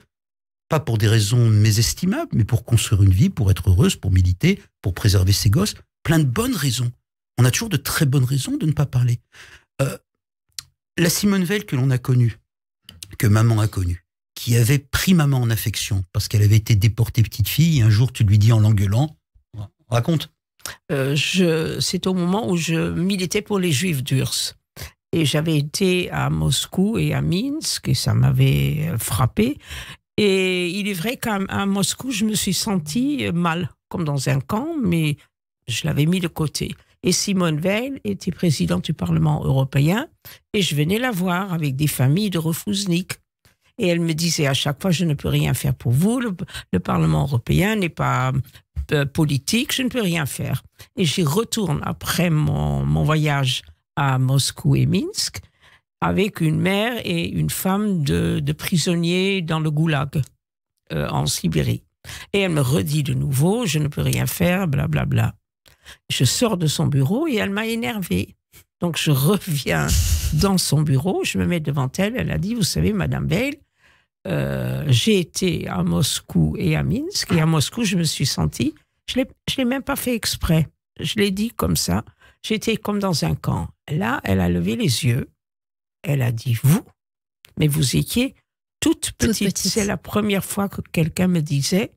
pas pour des raisons mésestimables, mais pour construire une vie, pour être heureuse, pour militer, pour préserver ses gosses, plein de bonnes raisons. On a toujours de très bonnes raisons de ne pas parler. La Simone Veil que l'on a connue, que maman a connue, qui avait pris maman en affection parce qu'elle avait été déportée petite fille, et un jour tu lui dis en l'engueulant, raconte. C'est au moment où je militais pour les Juifs d'Urs. Et j'avais été à Moscou et à Minsk, et ça m'avait frappé. Et il est vrai qu'à Moscou, je me suis sentie mal, comme dans un camp, mais je l'avais mis de côté. Et Simone Veil était présidente du Parlement européen, et je venais la voir avec des familles de refouzniks. Et elle me disait à chaque fois, je ne peux rien faire pour vous, le Parlement européen n'est pas politique, je ne peux rien faire. Et j'y retourne après mon voyage à Moscou et Minsk, avec une mère et une femme de prisonniers dans le goulag, en Sibérie. Et elle me redit de nouveau, je ne peux rien faire, blablabla. Bla, bla. Je sors de son bureau et elle m'a énervée. Donc je reviens dans son bureau, je me mets devant elle, elle a dit, vous savez, Madame Veil, j'ai été à Moscou et à Minsk, et à Moscou, je me suis sentie, je l'ai même pas fait exprès, je l'ai dit comme ça, j'étais comme dans un camp. Là, elle a levé les yeux, elle a dit, vous, mais vous étiez toute petite. C'est la première fois que quelqu'un me disait,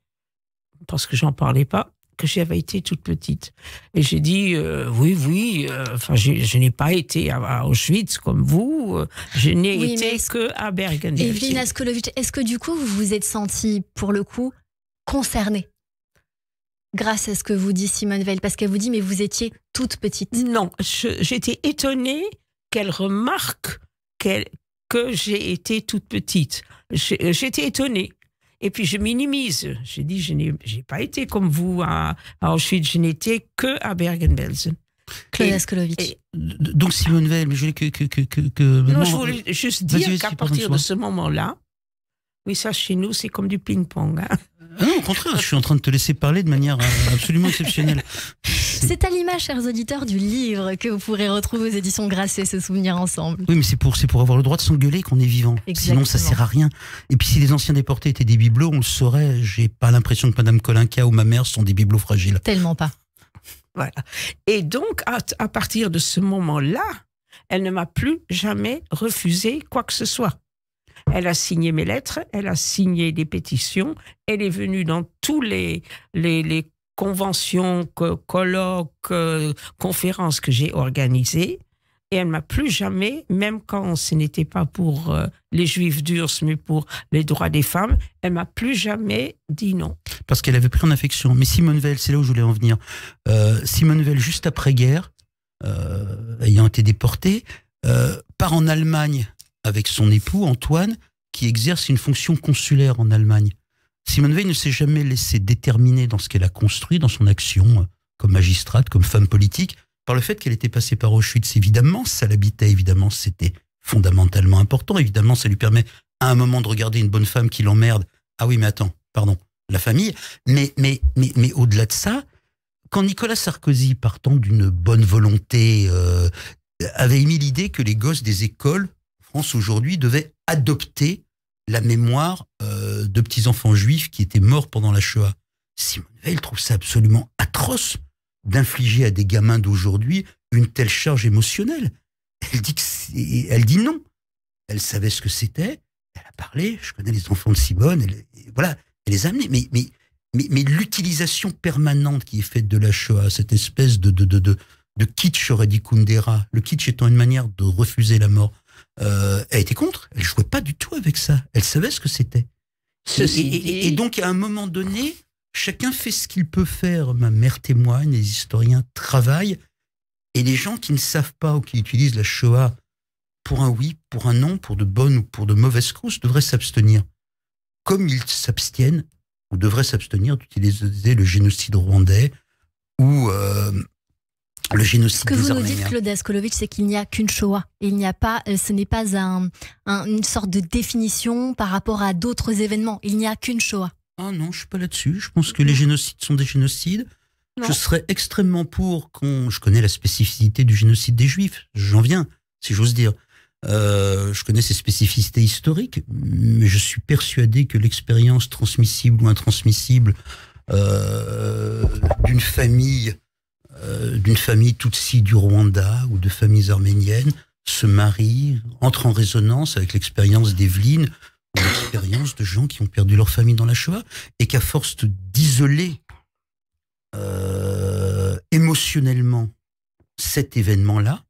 parce que j'en parlais pas, que j'avais été toute petite. Et j'ai dit, oui, enfin, je n'ai pas été à Auschwitz comme vous, je n'ai été que à Bergen-Belsen. Evelyne Askolovitch, est-ce que du coup, vous vous êtes sentie, pour le coup, concernée grâce à ce que vous dit Simone Veil? Parce qu'elle vous dit, mais vous étiez toute petite. Non, j'étais étonnée qu'elle remarque que j'ai été toute petite. J'étais étonnée. Et puis je minimise. J'ai dit, je n'ai pas été comme vous à Auschwitz, je n'étais que à Bergen-Belsen. Claude Askolovitch. Donc Simone Veil, mais je voulais que non, je voulais juste dire qu'à partir de ce moment-là, oui, ça chez nous, c'est comme du ping-pong. Hein. Non, au contraire, je suis en train de te laisser parler de manière absolument exceptionnelle. C'est à l'image, chers auditeurs, du livre que vous pourrez retrouver aux éditions Grasset, se souvenir ensemble. Oui, mais c'est pour avoir le droit de s'engueuler qu'on est vivant. Exactement. Sinon, ça sert à rien. Et puis, si les anciens déportés étaient des bibelots, on le saurait. J'ai pas l'impression que Madame Kolinka ou ma mère sont des bibelots fragiles. Tellement pas. Voilà. Et donc, à partir de ce moment-là, elle ne m'a plus jamais refusé quoi que ce soit. Elle a signé mes lettres, elle a signé des pétitions, elle est venue dans tous les conventions, colloques, conférences que j'ai organisées, et elle m'a plus jamais, même quand ce n'était pas pour les Juifs d'Urs, mais pour les droits des femmes, elle m'a plus jamais dit non. parce qu'elle avait pris en affection. Mais Simone Veil, c'est là où je voulais en venir. Simone Veil, juste après-guerre, ayant été déportée, part en Allemagne avec son époux, Antoine, qui exerce une fonction consulaire en Allemagne. Simone Veil ne s'est jamais laissée déterminer dans ce qu'elle a construit, dans son action comme magistrate, comme femme politique, par le fait qu'elle était passée par Auschwitz. Évidemment, ça l'habitait, évidemment, c'était fondamentalement important. Évidemment, ça lui permet à un moment de regarder une bonne femme qui l'emmerde. Ah oui, mais attends, pardon, la famille. Mais au-delà de ça, quand Nicolas Sarkozy, partant d'une bonne volonté, avait émis l'idée que les gosses des écoles, en France aujourd'hui, devaient adopter la mémoire de petits-enfants juifs qui étaient morts pendant la Shoah. Simone Veil trouve ça absolument atroce d'infliger à des gamins d'aujourd'hui une telle charge émotionnelle. Elle dit non. Elle savait ce que c'était, elle a parlé, je connais les enfants de Simone, elle les a amenés. Mais l'utilisation permanente qui est faite de la Shoah, cette espèce de kitsch, aurait dit Kundera, le kitsch étant une manière de refuser la mort, elle était contre, elle jouait pas du tout avec ça, elle savait ce que c'était. Et donc à un moment donné, chacun fait ce qu'il peut faire. Ma mère témoigne, les historiens travaillent, et les gens qui ne savent pas ou qui utilisent la Shoah pour un oui, pour un non, pour de bonnes ou pour de mauvaises causes, devraient s'abstenir. Comme ils s'abstiennent, ou devraient s'abstenir d'utiliser le génocide rwandais ou le génocide des Arméniens. Ce que vous nous dites, Claude Askolovitch, c'est qu'il n'y a qu'une Shoah. Il n'y a pas, ce n'est pas une sorte de définition par rapport à d'autres événements. Il n'y a qu'une Shoah. Ah non, je suis pas là-dessus. Je pense que les génocides sont des génocides. Non. Je serais extrêmement pour je connais la spécificité du génocide des Juifs. J'en viens, si j'ose dire. Je connais ses spécificités historiques, mais je suis persuadé que l'expérience transmissible ou intransmissible d'une famille Tutsi du Rwanda ou de familles arméniennes se marie, entre en résonance avec l'expérience d'Evelyne ou l'expérience de gens qui ont perdu leur famille dans la Shoah, et qu'à force d'isoler émotionnellement cet événement-là,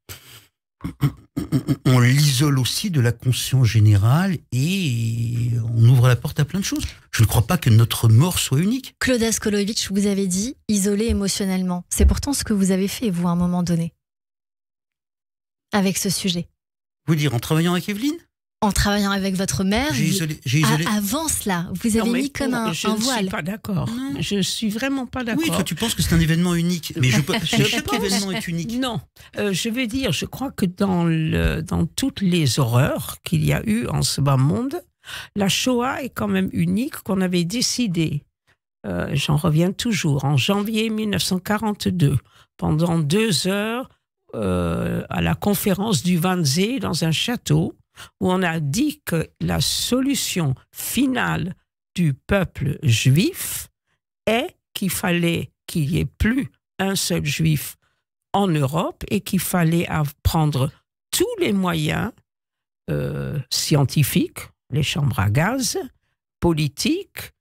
on l'isole aussi de la conscience générale et on ouvre la porte à plein de choses. Je ne crois pas que notre mort soit unique. Claude Askolovitch, vous avez dit isolé émotionnellement. C'est pourtant ce que vous avez fait, vous, à un moment donné, avec ce sujet. Vous dire en travaillant avec Evelyne ? En travaillant avec votre mère, j'ai isolé. Avant cela, vous avez mis comme un voile. Je ne suis pas d'accord. Je ne suis vraiment pas d'accord. Oui, toi tu penses que c'est un événement unique, mais chaque événement est unique. Non, je vais dire, je crois que dans toutes les horreurs qu'il y a eu en ce bas monde, la Shoah est quand même unique, qu'on avait décidé, j'en reviens toujours, en janvier 1942, pendant 2 heures, à la conférence du Wannsee dans un château, où on a dit que la solution finale du peuple juif est qu'il fallait qu'il n'y ait plus un seul juif en Europe et qu'il fallait prendre tous les moyens scientifiques, les chambres à gaz, politiques,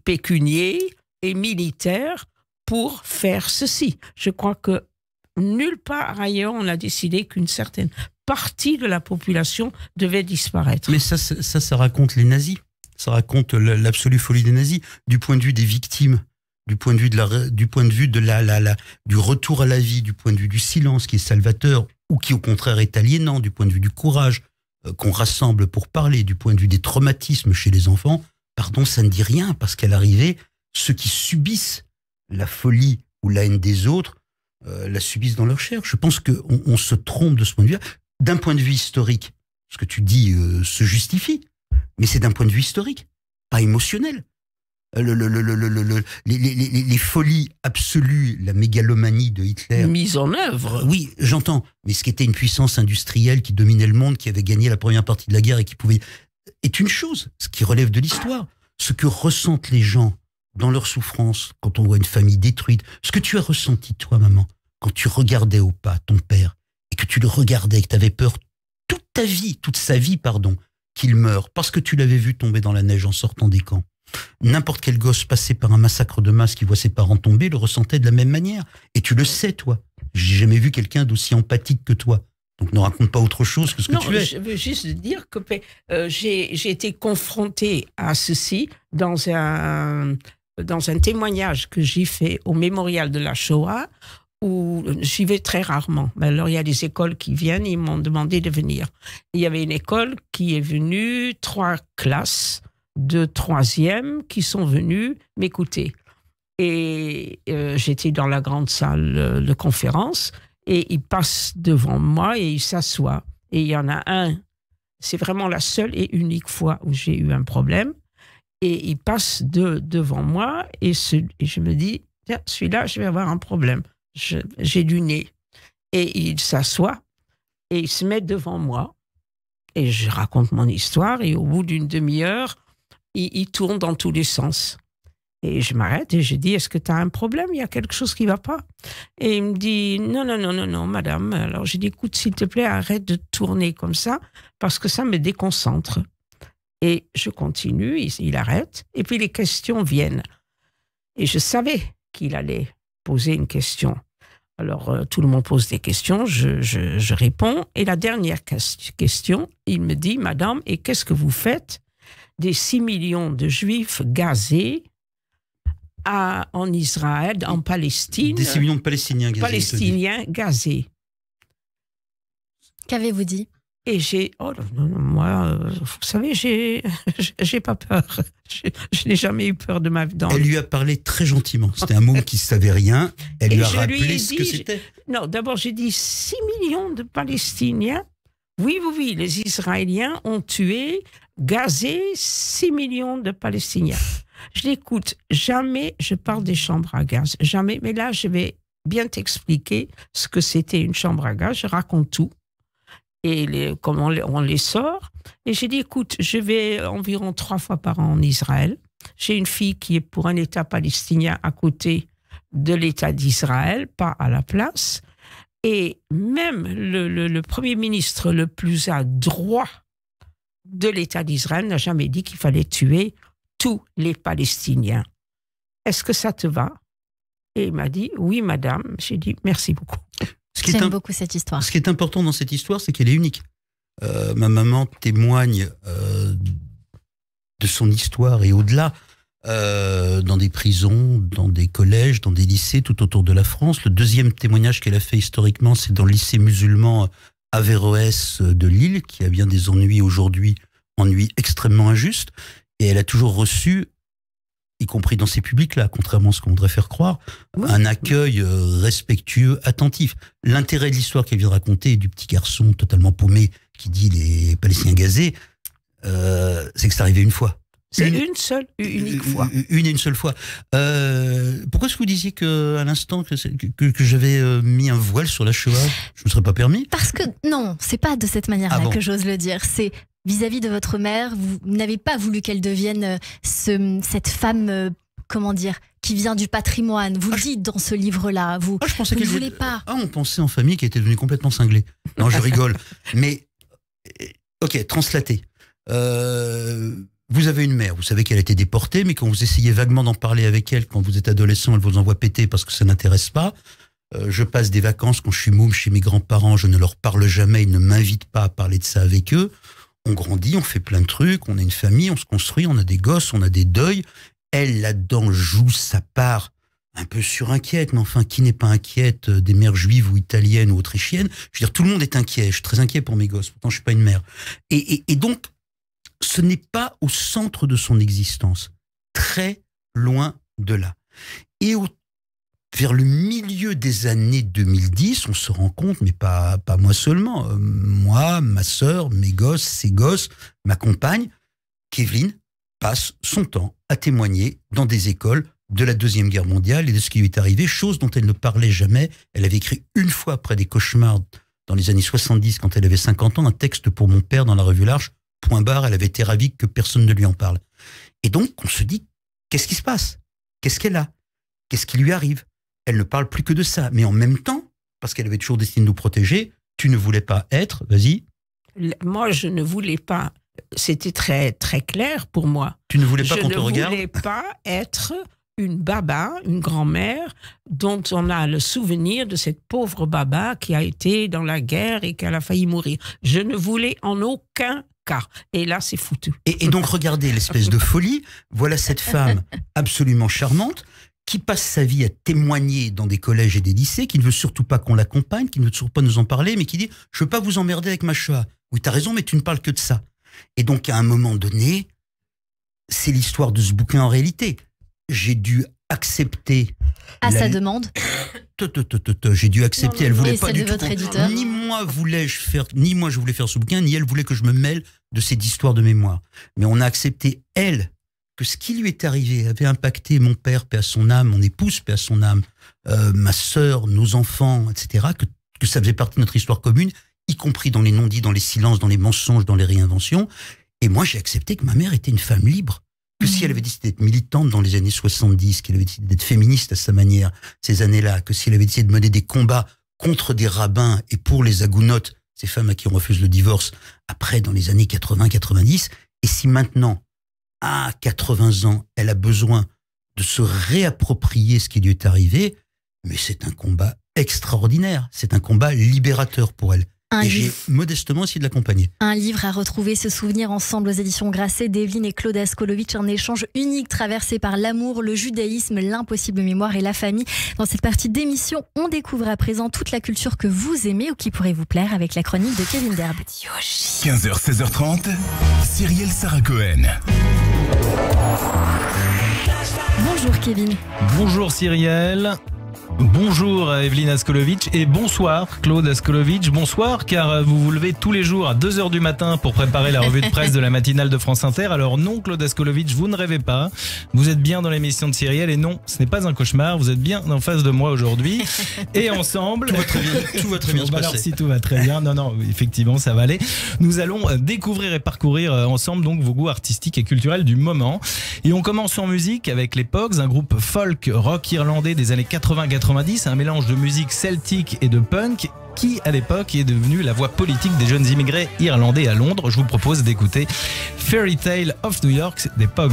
pécuniers et militaires pour faire ceci. Je crois que nulle part ailleurs on a décidé qu'une certaine partie de la population devait disparaître. Mais ça raconte les nazis. Ça raconte l'absolue folie des nazis. Du point de vue des victimes, du point de vue du retour à la vie, du point de vue du silence qui est salvateur ou qui au contraire est aliénant, du point de vue du courage qu'on rassemble pour parler, du point de vue des traumatismes chez les enfants, pardon, ça ne dit rien, parce qu'à l'arrivée, ceux qui subissent la folie ou la haine des autres la subissent dans leur chair. Je pense qu'on se trompe de ce point de vue-là. D'un point de vue historique, ce que tu dis se justifie, mais c'est d'un point de vue historique, pas émotionnel. Les folies absolues, la mégalomanie de Hitler. Mise en œuvre. Oui, j'entends. Mais ce qui était une puissance industrielle qui dominait le monde, qui avait gagné la première partie de la guerre et qui pouvait... est une chose, ce qui relève de l'histoire. Ce que ressentent les gens dans leur souffrance quand on voit une famille détruite. Ce que tu as ressenti, toi, maman, quand tu regardais au pas ton père et que tu le regardais et que tu avais peur toute sa vie, qu'il meure parce que tu l'avais vu tomber dans la neige en sortant des camps. N'importe quel gosse passé par un massacre de masse qui voit ses parents tomber le ressentait de la même manière. Et tu le sais, toi. J'ai jamais vu quelqu'un d'aussi empathique que toi Donc ne raconte pas autre chose que ce que tu es. Non, je veux juste dire que j'ai été confrontée à ceci dans un témoignage que j'ai fait au mémorial de la Shoah, où j'y vais très rarement. Alors, il y a des écoles qui viennent, ils m'ont demandé de venir. Il y avait une école qui est venue, 3 classes de 3e qui sont venues m'écouter. Et j'étais dans la grande salle de conférence, et il passe devant moi et il s'assoit. Et il y en a un, c'est vraiment la seule et unique fois où j'ai eu un problème. Et il passe devant moi et je me dis, tiens, celui-là, je vais avoir un problème. J'ai du nez. Et il s'assoit et il se met devant moi. Et je raconte mon histoire et au bout d'une demi-heure, il tourne dans tous les sens. Et je m'arrête et je dis, est-ce que tu as un problème? Il y a quelque chose qui ne va pas? Et il me dit, non, madame. Alors j'ai dit, écoute, s'il te plaît, arrête de tourner comme ça parce que ça me déconcentre. Et je continue, il arrête, et puis les questions viennent. Et je savais qu'il allait poser une question. Alors, tout le monde pose des questions, je réponds. Et la dernière question, il me dit, madame, et qu'est-ce que vous faites des 6 millions de Juifs gazés en Israël, en Palestine? Des 6 millions de Palestiniens gazés. Palestiniens gazés. Qu'avez-vous dit? Et moi, vous savez, j'ai pas peur. Je n'ai jamais eu peur de ma vie. Elle lui a parlé très gentiment. C'était un môme qui ne savait rien. Elle lui a rappelé ce que c'était. Non, d'abord, j'ai dit 6 millions de Palestiniens. Oui, les Israéliens ont tué, gazé 6 millions de Palestiniens. Je l'écoute. Jamais je parle des chambres à gaz. Jamais. Mais là, je vais bien t'expliquer ce que c'était une chambre à gaz. Je raconte tout. Et comment on les sort. Et j'ai dit, écoute, je vais environ 3 fois par an en Israël. J'ai une fille qui est pour un État palestinien à côté de l'État d'Israël, pas à la place. Et même le Premier ministre le plus adroit de l'État d'Israël n'a jamais dit qu'il fallait tuer tous les Palestiniens. Est-ce que ça te va? Et il m'a dit, oui, madame. J'ai dit, merci beaucoup. J'aime beaucoup cette histoire. Ce qui est important dans cette histoire, c'est qu'elle est unique. Ma maman témoigne de son histoire et au-delà, dans des prisons, dans des collèges, dans des lycées tout autour de la France. Le deuxième témoignage qu'elle a fait historiquement, c'est dans le lycée musulman Averroès de Lille, qui a bien des ennuis aujourd'hui, ennuis extrêmement injustes. Et elle a toujours reçu, y compris dans ces publics-là, contrairement à ce qu'on voudrait faire croire, un accueil respectueux, attentif. L'intérêt de l'histoire qu'elle vient de raconter, et du petit garçon totalement paumé qui dit les Palestiniens gazés, c'est que c'est arrivé une fois. C'est unique fois. Une et une seule fois. Pourquoi est-ce que vous disiez à l'instant que j'avais mis un voile sur la Shoah? Je ne me serais pas permis? Parce que non, c'est pas de cette manière-là que j'ose le dire. C'est vis-à-vis de votre mère, vous n'avez pas voulu qu'elle devienne cette femme, qui vient du patrimoine. Vous le dites dans ce livre-là. Vous ne voulez pas. On pensait en famille qu'elle était devenue complètement cinglée. Non, je rigole. Mais, ok, translaté. Vous avez une mère, vous savez qu'elle a été déportée, mais quand vous essayez vaguement d'en parler avec elle, quand vous êtes adolescent, elle vous envoie péter parce que ça n'intéresse pas. Je passe des vacances quand je suis môme chez mes grands-parents, je ne leur parle jamais, ils ne m'invitent pas à parler de ça avec eux. On grandit, on fait plein de trucs, on a une famille, on se construit, on a des gosses, on a des deuils. Elle, là-dedans, joue sa part un peu surinquiète, mais enfin, qui n'est pas inquiète des mères juives ou italiennes ou autrichiennes? Je veux dire, tout le monde est inquiet, je suis très inquiet pour mes gosses, pourtant je suis pas une mère. Et donc, ce n'est pas au centre de son existence, très loin de là. Et vers le milieu des années 2010, on se rend compte, mais pas moi seulement, moi, ma sœur, mes gosses, ses gosses, ma compagne, qu'Evelyne passe son temps à témoigner dans des écoles de la Deuxième Guerre mondiale et de ce qui lui est arrivé, chose dont elle ne parlait jamais. Elle avait écrit une fois après des cauchemars dans les années 70, quand elle avait 50 ans, un texte pour mon père dans la revue L'Arche, point barre, elle avait été ravie que personne ne lui en parle. Et donc, on se dit, qu'est-ce qui se passe? Qu'est-ce qu'elle a? Qu'est-ce qui lui arrive? Elle ne parle plus que de ça. Mais en même temps, parce qu'elle avait toujours décidé de nous protéger, tu ne voulais pas être, vas-y. Moi, je ne voulais pas. C'était très, très clair pour moi. Tu ne voulais pas qu'on te regarde? Je ne voulais pas être une baba, une grand-mère, dont on a le souvenir de cette pauvre baba qui a été dans la guerre et qui a failli mourir. Je ne voulais en aucun cas. Et là, c'est foutu. Et donc, regardez l'espèce de folie. Voilà cette femme absolument charmante qui passe sa vie à témoigner dans des collèges et des lycées, qui ne veut surtout pas qu'on l'accompagne, qui ne veut surtout pas nous en parler, mais qui dit « Je veux pas vous emmerder avec ma Shoah. » Oui, t'as raison, mais tu ne parles que de ça. Et donc, à un moment donné, c'est l'histoire de ce bouquin en réalité. J'ai dû accepter... sa demande. J'ai dû accepter, elle voulait pas du tout. Votre éditeur. Ni moi je voulais faire ce bouquin, ni elle voulait que je me mêle de cette histoire de mémoire. Mais on a accepté, elle, que ce qui lui est arrivé avait impacté mon père, paix à son âme, mon épouse, paix à son âme, ma sœur, nos enfants, etc., que ça faisait partie de notre histoire commune, y compris dans les non-dits, dans les silences, dans les mensonges, dans les réinventions. Et moi, j'ai accepté que ma mère était une femme libre. Que si elle avait décidé d'être militante dans les années 70, qu'elle avait décidé d'être féministe à sa manière, ces années-là, que si elle avait décidé de mener des combats contre des rabbins et pour les agounotes, ces femmes à qui on refuse le divorce, après, dans les années 80-90, et si maintenant, à 80 ans, elle a besoin de se réapproprier ce qui lui est arrivé, mais c'est un combat extraordinaire, c'est un combat libérateur pour elle. Et j'ai modestement essayé de l'accompagner. Un livre à retrouver, se souvenir ensemble aux éditions Grasset d'Evelyne et Claude Askolovitch, un échange unique traversé par l'amour, le judaïsme, l'impossible mémoire et la famille. Dans cette partie d'émission, on découvre à présent toute la culture que vous aimez ou qui pourrait vous plaire avec la chronique de Kevin Derb. 15h, 16h30, Cyrielle Sarah Cohen. Bonjour Kevin. Bonjour Cyrielle. Bonjour Evelyne Askolovitch et bonsoir Claude Askolovitch. Bonsoir, car vous vous levez tous les jours à 2h du matin pour préparer la revue de presse de la matinale de France Inter. Alors non Claude Askolovitch, vous ne rêvez pas. Vous êtes bien dans l'émission de Cyrielle et non, ce n'est pas un cauchemar. Vous êtes bien en face de moi aujourd'hui et ensemble. Tout va très bien, tout va très bien se passer. Alors si tout va très bien, non, effectivement ça va aller. Nous allons découvrir et parcourir ensemble donc vos goûts artistiques et culturels du moment. Et on commence en musique avec les Pogues, un groupe folk rock irlandais des années 80-90, un mélange de musique celtique et de punk qui, à l'époque, est devenu la voix politique des jeunes immigrés irlandais à Londres. Je vous propose d'écouter Fairy Tale of New York des Pogues.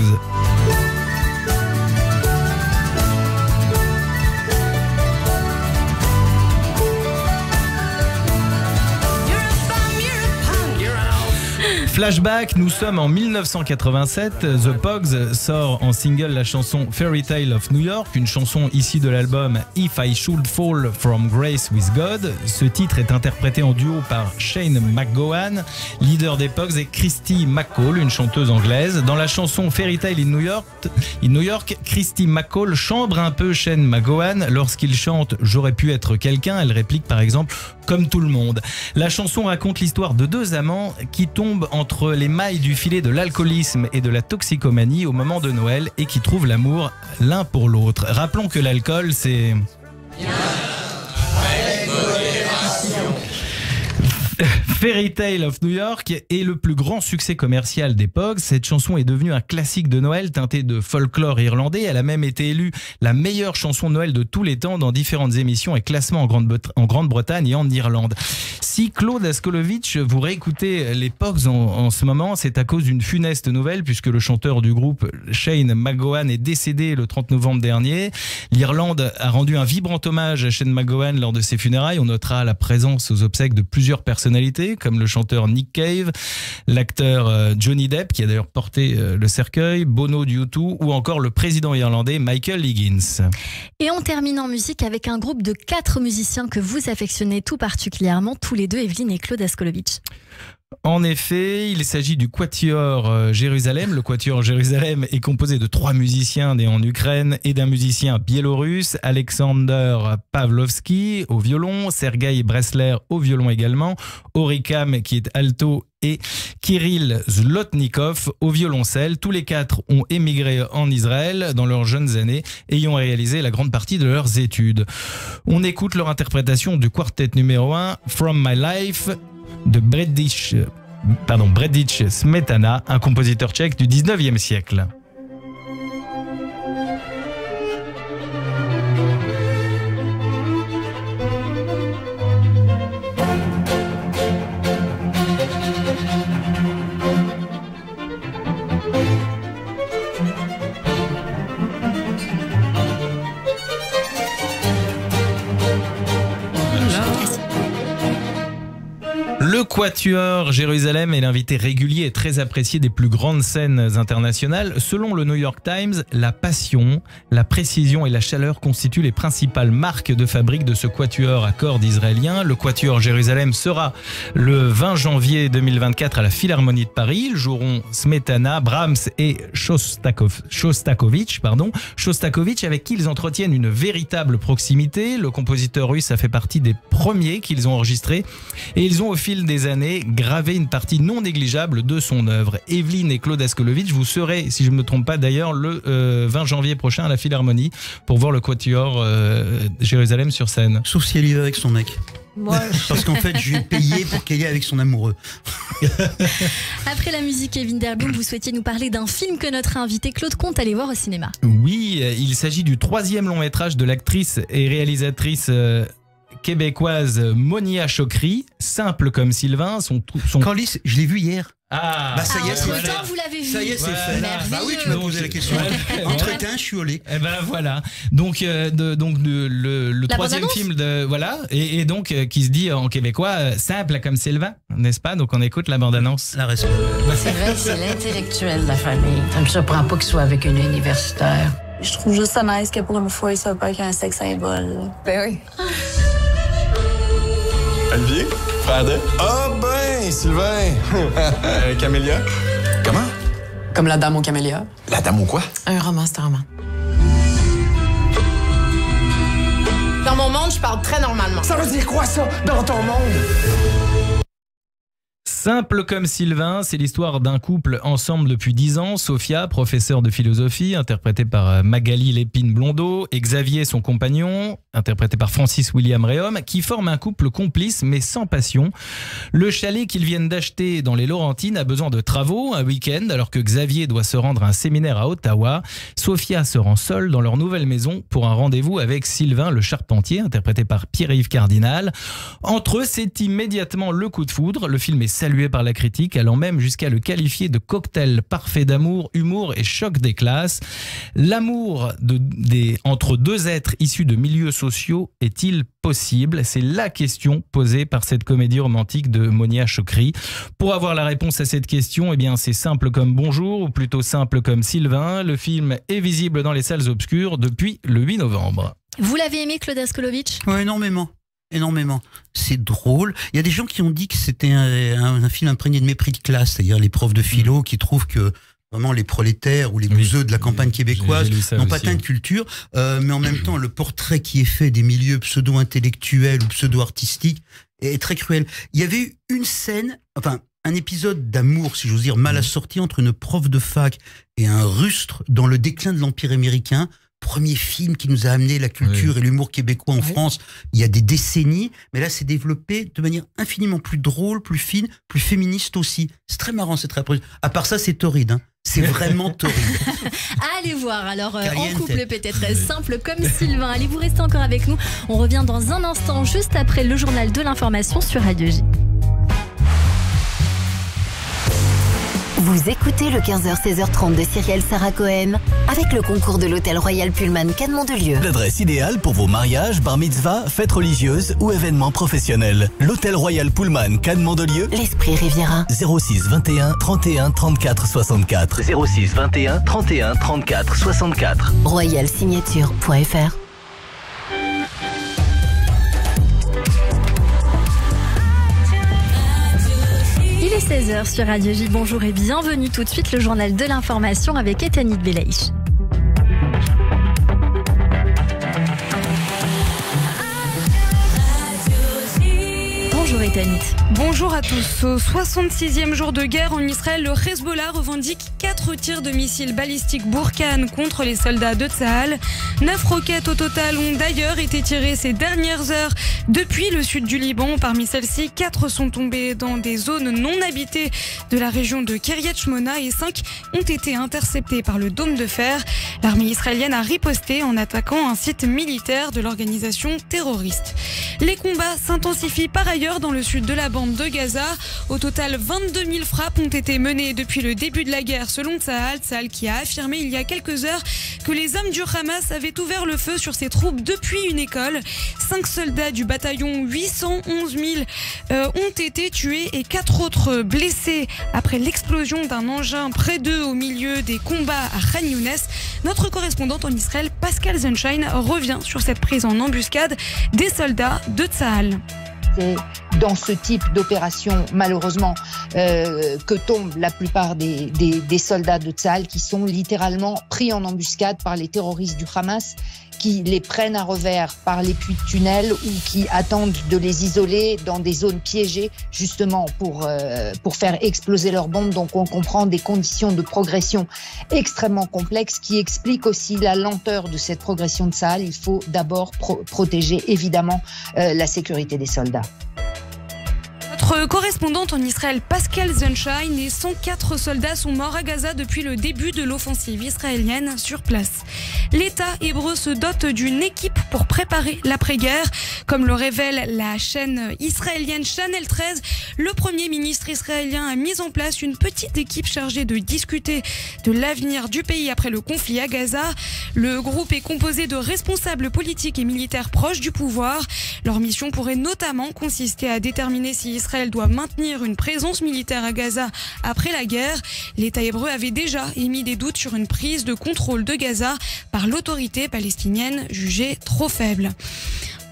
Flashback, nous sommes en 1987. The Pogues sort en single la chanson Fairy Tale of New York, une chanson issue de l'album If I Should Fall From Grace With God. Ce titre est interprété en duo par Shane McGowan, leader des Pogues, et Christy McCall, une chanteuse anglaise. Dans la chanson Fairy Tale in New York, Christy McCall chambre un peu Shane McGowan lorsqu'il chante J'aurais pu être quelqu'un. Elle réplique par exemple comme tout le monde. La chanson raconte l'histoire de deux amants qui tombent entre les mailles du filet de l'alcoolisme et de la toxicomanie au moment de Noël et qui trouvent l'amour l'un pour l'autre. Rappelons que l'alcool, c'est... Fairy Tale of New York est le plus grand succès commercial des Pogues. Cette chanson est devenue un classique de Noël teinté de folklore irlandais. Elle a même été élue la meilleure chanson de Noël de tous les temps dans différentes émissions et classements en Grande-Bretagne et en Irlande. Si Claude Askolovitch, vous réécoutez les Pogues en ce moment, c'est à cause d'une funeste nouvelle puisque le chanteur du groupe Shane McGowan est décédé le 30 novembre dernier. L'Irlande a rendu un vibrant hommage à Shane McGowan lors de ses funérailles. On notera la présence aux obsèques de plusieurs personnalités comme le chanteur Nick Cave, l'acteur Johnny Depp qui a d'ailleurs porté le cercueil, Bono du U2 ou encore le président irlandais Michael Higgins. Et on termine en musique avec un groupe de 4 musiciens que vous affectionnez tout particulièrement, tous les deux, Evelyne et Claude Askolovitch. En effet, il s'agit du Quatuor Jérusalem. Le Quatuor Jérusalem est composé de 3 musiciens nés en Ukraine et d'un musicien biélorusse, Alexander Pavlovski au violon, Sergei Bresler au violon également, Orikam qui est alto et Kirill Zlotnikov au violoncelle. Tous les 4 ont émigré en Israël dans leurs jeunes années et y ont réalisé la grande partie de leurs études. On écoute leur interprétation du quartet numéro 1, From My Life, de Bredić Smetana, un compositeur tchèque du 19e siècle. Quatuor Jérusalem est l'invité régulier et très apprécié des plus grandes scènes internationales. Selon le New York Times, la passion, la précision et la chaleur constituent les principales marques de fabrique de ce quatuor à cordes israélien. Le Quatuor Jérusalem sera le 20 janvier 2024 à la Philharmonie de Paris. Ils joueront Smetana, Brahms et Shostakovich, avec qui ils entretiennent une véritable proximité. Le compositeur russe a fait partie des premiers qu'ils ont enregistrés et ils ont au fil des années gravé une partie non négligeable de son œuvre. Evelyne et Claude Askolovitch, vous serez, si je ne me trompe pas d'ailleurs, le 20 janvier prochain à la Philharmonie pour voir le Quatuor Jérusalem sur scène. Sauf si elle y va avec son mec. Moi, Parce qu'en fait, je vais payer pour qu'elle y aille avec son amoureux. Après la musique, Kevin Derboum, vous souhaitiez nous parler d'un film que notre invité Claude compte aller voir au cinéma. Oui, il s'agit du 3e long métrage de l'actrice et réalisatrice québécoise Monia Chokri, simple comme Sylvain. Candice, je l'ai vu hier. Ah, bah ça y est, c'est Entre-temps, fait. vous l'avez vu. Ça y est, c'est fait. Merveilleux. Bah oui, tu m'as posé la question. Entre-temps, je suis au lait. Eh ben voilà. Donc, le La 3e bande-annonce film de voilà et donc qui se dit en québécois simple comme Sylvain, n'est-ce pas? Donc on écoute la bande-annonce. La respect. Sylvain, c'est l'intellectuel de la famille. Ça me surprend pas qu'il soit avec une universitaire. Je trouve juste ça nice que pour une fois, il soit pas qu'un sex symbole. Ben oui. Olivier? Frère de? Ah ben, Sylvain! Camélia? Comment? Comme la dame aux camélias. La dame ou quoi? Un roman, c'est un roman. Dans mon monde, je parle très normalement. Ça veut dire quoi, ça, dans ton monde? Simple comme Sylvain, c'est l'histoire d'un couple ensemble depuis 10 ans. Sophia, professeure de philosophie, interprétée par Magali Lépine-Blondeau, et Xavier, son compagnon, interprété par Francis William Réaume, qui forment un couple complice mais sans passion. Le chalet qu'ils viennent d'acheter dans les Laurentines a besoin de travaux, un week-end, alors que Xavier doit se rendre à un séminaire à Ottawa. Sophia se rend seule dans leur nouvelle maison pour un rendez-vous avec Sylvain, le charpentier, interprété par Pierre-Yves Cardinal. Entre eux, c'est immédiatement le coup de foudre. Le film est salué par la critique, allant même jusqu'à le qualifier de cocktail parfait d'amour, humour et choc des classes. L'amour entre deux êtres issus de milieux sociaux est-il possible? C'est la question posée par cette comédie romantique de Monia Chokri. Pour avoir la réponse à cette question, eh bien c'est simple comme bonjour, ou plutôt simple comme Sylvain. Le film est visible dans les salles obscures depuis le 8 novembre. Vous l'avez aimé, Claude Askolovitch? Ouais, énormément. C'est drôle. Il y a des gens qui ont dit que c'était un film imprégné de mépris de classe, c'est-à-dire les profs de philo qui trouvent que vraiment les prolétaires ou les bouseux de la campagne québécoise n'ont pas tant de culture, mais en même temps le portrait qui est fait des milieux pseudo-intellectuels ou pseudo-artistiques est très cruel. Il y avait eu une scène, un épisode d'amour, si j'ose dire, mal assorti entre une prof de fac et un rustre dans Le déclin de l'Empire américain. Premier film qui nous a amené la culture et l'humour québécois en France il y a des décennies, mais là c'est développé de manière infiniment plus drôle, plus fine, plus féministe aussi. C'est très marrant, c'est très... À part ça, c'est torride, hein. C'est vraiment torride. Allez voir, alors en couple peut-être simple comme Sylvain. Allez, vous restez encore avec nous. On revient dans un instant, juste après le journal de l'information sur Radio J. Vous écoutez le 15h-16h30 de Cyrielle Sarah Cohen avec le concours de l'Hôtel Royal Pullman Cannes Mandelieu. L'adresse idéale pour vos mariages, bar mitzvah, fêtes religieuses ou événements professionnels. L'Hôtel Royal Pullman Cannes Mandelieu. L'Esprit Riviera. 06 21 31 34 64. 06 21 31 34 64. Royalsignature.fr. Il est 16h sur Radio J. Bonjour et bienvenue tout de suite, le journal de l'information avec Etanit Belaïch. Bonjour Etanit. Bonjour à tous. Au 66e jour de guerre en Israël, le Hezbollah revendique 4 tirs de missiles balistiques Bourkan contre les soldats de Tsahal. 9 roquettes au total ont d'ailleurs été tirées ces dernières heures depuis le sud du Liban. Parmi celles-ci, 4 sont tombées dans des zones non habitées de la région de Kiryat Shmona et 5 ont été interceptées par le dôme de fer. L'armée israélienne a riposté en attaquant un site militaire de l'organisation terroriste. Les combats s'intensifient par ailleurs dans le sud de la bande bande de Gaza. Au total, 22 000 frappes ont été menées depuis le début de la guerre, selon Tsahal qui a affirmé il y a quelques heures que les hommes du Hamas avaient ouvert le feu sur ses troupes depuis une école. 5 soldats du bataillon 811 000 ont été tués et 4 autres blessés après l'explosion d'un engin près d'eux au milieu des combats à Khan Younes. Notre correspondante en Israël, Pascal Sunshine, revient sur cette prise en embuscade des soldats de Tsahal. C'est dans ce type d'opération, malheureusement, que tombent la plupart des soldats de Tsahal qui sont littéralement pris en embuscade par les terroristes du Hamas, qui les prennent à revers par les puits de tunnels ou qui attendent de les isoler dans des zones piégées, justement pour faire exploser leurs bombes. Donc on comprend des conditions de progression extrêmement complexes qui expliquent aussi la lenteur de cette progression de Tsahal. Il faut d'abord protéger évidemment la sécurité des soldats. Notre correspondante en Israël, Pascal Sunshine, et 104 soldats sont morts à Gaza depuis le début de l'offensive israélienne sur place. L'État hébreu se dote d'une équipe pour préparer l'après-guerre. Comme le révèle la chaîne israélienne Channel 13, le Premier ministre israélien a mis en place une petite équipe chargée de discuter de l'avenir du pays après le conflit à Gaza. Le groupe est composé de responsables politiques et militaires proches du pouvoir. Leur mission pourrait notamment consister à déterminer si Israël doit maintenir une présence militaire à Gaza après la guerre. L'État hébreu avait déjà émis des doutes sur une prise de contrôle de Gaza par l'autorité palestinienne jugée trop faible.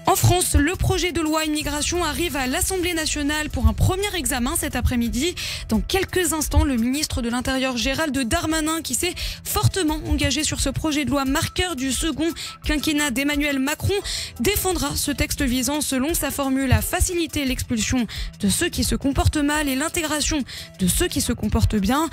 En France, le projet de loi immigration arrive à l'Assemblée nationale pour un premier examen cet après-midi. Dans quelques instants, le ministre de l'Intérieur Gérald Darmanin, qui s'est fortement engagé sur ce projet de loi marqueur du second quinquennat d'Emmanuel Macron, défendra ce texte visant, selon sa formule, à faciliter l'expulsion de ceux qui se comportent mal et l'intégration de ceux qui se comportent bien.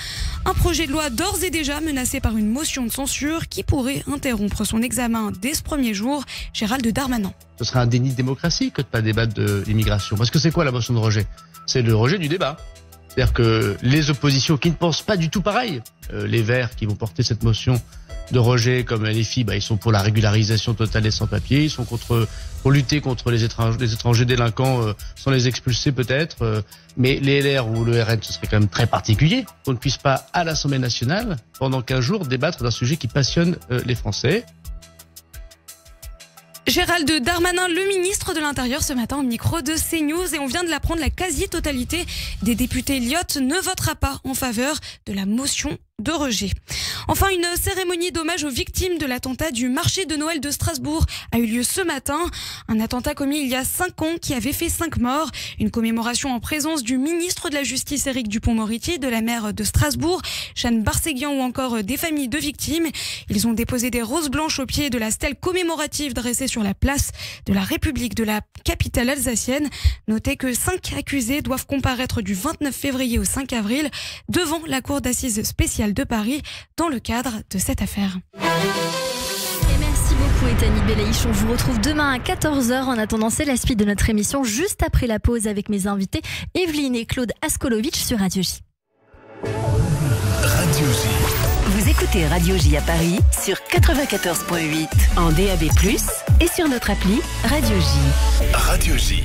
Un projet de loi d'ores et déjà menacé par une motion de censure qui pourrait interrompre son examen dès ce premier jour. Gérald Darmanin. Ce serait un déni de démocratie que de ne pas débattre de l'immigration. Parce que c'est quoi la motion de rejet? C'est le rejet du débat. C'est-à-dire que les oppositions qui ne pensent pas du tout pareil, les Verts qui vont porter cette motion de rejet, comme les filles, ils sont pour la régularisation totale des sans-papiers, ils sont pour lutter contre les étrangers délinquants sans les expulser peut-être. Mais les LR ou le RN, ce serait quand même très particulier qu'on ne puisse pas, à l'Assemblée nationale, pendant 15 jours, débattre d'un sujet qui passionne les Français. Gérald Darmanin, le ministre de l'Intérieur, ce matin au micro de CNews, et on vient de l'apprendre, la quasi-totalité des députés Lyotte ne votera pas en faveur de la motion de rejet. Enfin, une cérémonie d'hommage aux victimes de l'attentat du marché de Noël de Strasbourg a eu lieu ce matin. Un attentat commis il y a 5 ans qui avait fait 5 morts. Une commémoration en présence du ministre de la Justice Éric Dupond-Moretti, de la maire de Strasbourg, Jeanne Barséguian, ou encore des familles de victimes. Ils ont déposé des roses blanches au pied de la stèle commémorative dressée sur la place de la République de la capitale alsacienne. Notez que 5 accusés doivent comparaître du 29 février au 5 avril devant la cour d'assises spéciale de Paris dans le cadre de cette affaire. Et merci beaucoup Ethanie Belaïch. On vous retrouve demain à 14h. En attendant, c'est la suite de notre émission juste après la pause avec mes invités Evelyne et Claude Askolovitch sur Radio J. Radio J. Vous écoutez Radio J à Paris sur 94.8 en DAB+, et sur notre appli Radio J. Radio J.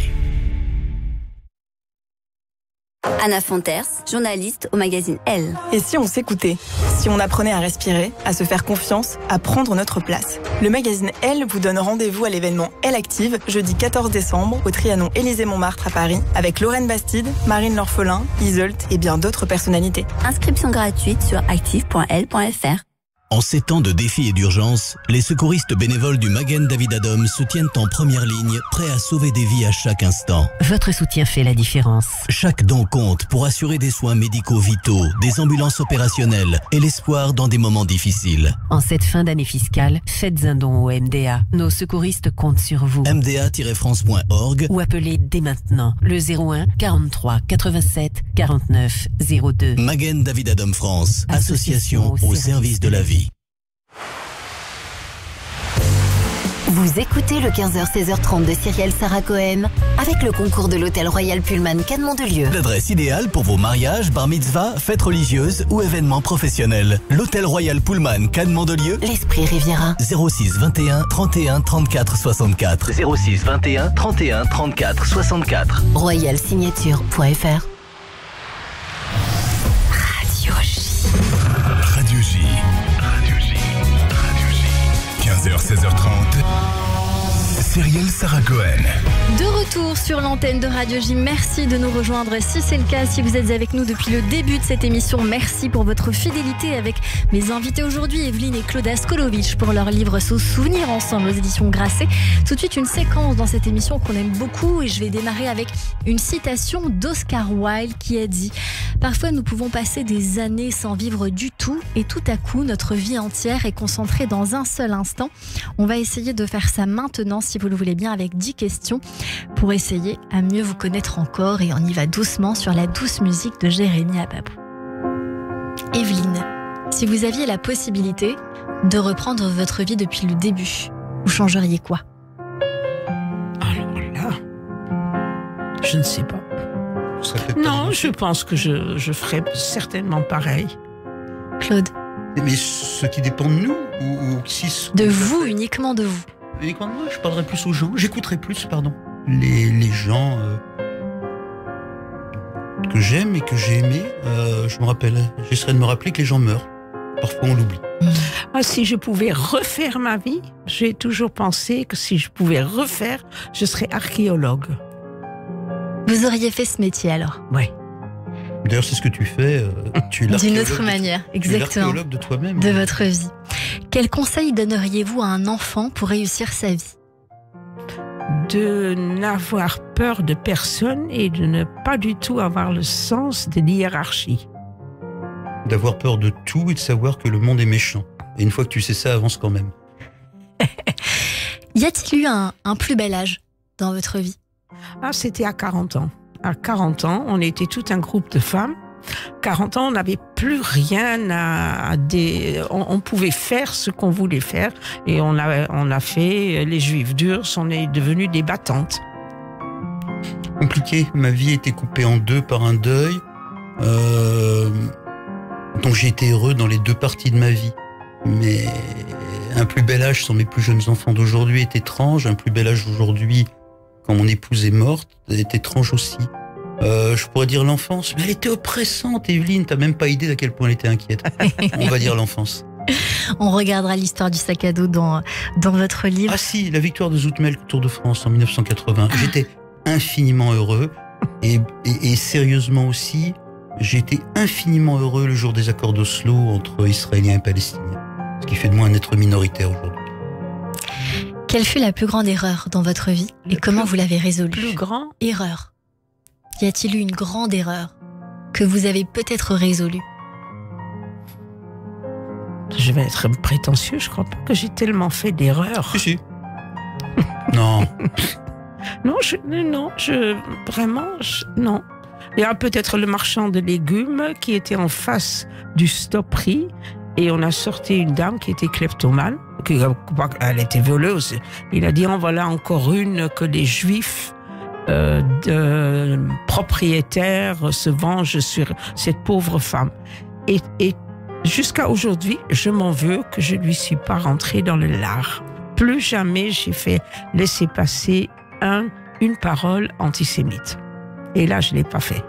Anna Fonters, journaliste au magazine Elle. Et si on s'écoutait? Si on apprenait à respirer, à se faire confiance, à prendre notre place? Le magazine Elle vous donne rendez-vous à l'événement Elle Active, jeudi 14 décembre, au Trianon Élysée-Montmartre à Paris, avec Lorraine Bastide, Marine L'Orphelin, Iseult et bien d'autres personnalités. Inscription gratuite sur active.l.fr. En ces temps de défis et d'urgence, les secouristes bénévoles du Magen David Adom se tiennent en première ligne, prêts à sauver des vies à chaque instant. Votre soutien fait la différence. Chaque don compte pour assurer des soins médicaux vitaux, des ambulances opérationnelles et l'espoir dans des moments difficiles. En cette fin d'année fiscale, faites un don au MDA. Nos secouristes comptent sur vous. mda-france.org ou appelez dès maintenant le 01 43 87 49 02. Magen David Adom France, association au service de la vie. Vous écoutez le 15h-16h30 de Cyrielle Sarah Cohen avec le concours de l'Hôtel Royal Pullman Cannes Mandelieu. L'adresse idéale pour vos mariages, bar mitzvah, fêtes religieuses ou événements professionnels. L'Hôtel Royal Pullman Cannes Mandelieu. L'Esprit Riviera. 06 21 31 34 64. 06 21 31 34 64. Royalsignature.fr. Radio J. 15h, 16h30. Cyrielle Sarah Cohen. De retour sur l'antenne de Radio J, merci de nous rejoindre si c'est le cas, si vous êtes avec nous depuis le début de cette émission, merci pour votre fidélité avec mes invités aujourd'hui, Evelyne et Claude Askolovitch, pour leur livre Sous Souvenirs ensemble aux éditions Grasset. Tout de suite une séquence dans cette émission qu'on aime beaucoup et je vais démarrer avec une citation d'Oscar Wilde qui a dit « Parfois nous pouvons passer des années sans vivre du tout et tout à coup notre vie entière est concentrée dans un seul instant. On va essayer de faire ça maintenant si vous le voulez bien avec 10 questions pour essayer à mieux vous connaître encore et on y va doucement sur la douce musique de Jérémy Ababou. Evelyne, si vous aviez la possibilité de reprendre votre vie depuis le début, vous changeriez quoi? Alors là, je ne sais pas. Non, je pense que je ferais certainement pareil. Claude? Mais ce qui dépend de nous ou si... De vous, uniquement de vous. Uniquement de moi, je parlerais plus aux gens, j'écouterais plus, pardon. Les gens que j'aime et que j'ai aimés, j'essaierai de me rappeler que les gens meurent. Parfois on l'oublie. Si je pouvais refaire ma vie, j'ai toujours pensé que si je pouvais refaire, je serais archéologue. Vous auriez fait ce métier alors? Oui. D'ailleurs, c'est ce que tu fais. Tu es d'une autre manière, exactement. Tu es l'archéologue de toi-même. De votre vie. Quel conseil donneriez-vous à un enfant pour réussir sa vie? De n'avoir peur de personne et de ne pas du tout avoir le sens de l'hiérarchie. D'avoir peur de tout et de savoir que le monde est méchant. Et une fois que tu sais ça, avance quand même. Y a-t-il eu un plus bel âge dans votre vie? C'était à 40 ans. À 40 ans, on était tout un groupe de femmes. 40 ans, on n'avait plus rien on pouvait faire ce qu'on voulait faire. Et on a fait les juifs durs, on est devenus des battantes. Compliqué. Ma vie a été coupée en deux par un deuil. Donc j'ai été heureux dans les deux parties de ma vie. Mais un plus bel âge sans mes plus jeunes enfants d'aujourd'hui est étrange. Un plus bel âge d'aujourd'hui, quand mon épouse est morte, est étrange aussi. Je pourrais dire l'enfance, mais elle était oppressante, Evelyne, t'as même pas idée à quel point elle était inquiète. On va dire l'enfance. On regardera l'histoire du sac à dos dans votre livre. Ah si, la victoire de Zoutmelk Tour de France en 1980. J'étais infiniment heureux et sérieusement aussi, j'ai été infiniment heureux le jour des accords d'Oslo entre Israéliens et Palestiniens. Ce qui fait de moi un être minoritaire aujourd'hui. Quelle fut la plus grande erreur dans votre vie et comment vous l'avez résolue? Plus grand erreur. Y a-t-il eu une grande erreur que vous avez peut-être résolue? Je vais être prétentieux, je crois pas que j'ai tellement fait d'erreurs. Si. Non. Non. Il y a peut-être le marchand de légumes qui était en face du stop-prix et on a sorti une dame qui était kleptomane, elle était voleuse. Il a dit, en voilà encore une que les juifs de propriétaires se vengent sur cette pauvre femme. Et jusqu'à aujourd'hui, je m'en veux que je ne lui suis pas rentrée dans le lard. Plus jamais j'ai fait laisser passer une parole antisémite. Et là, je ne l'ai pas fait.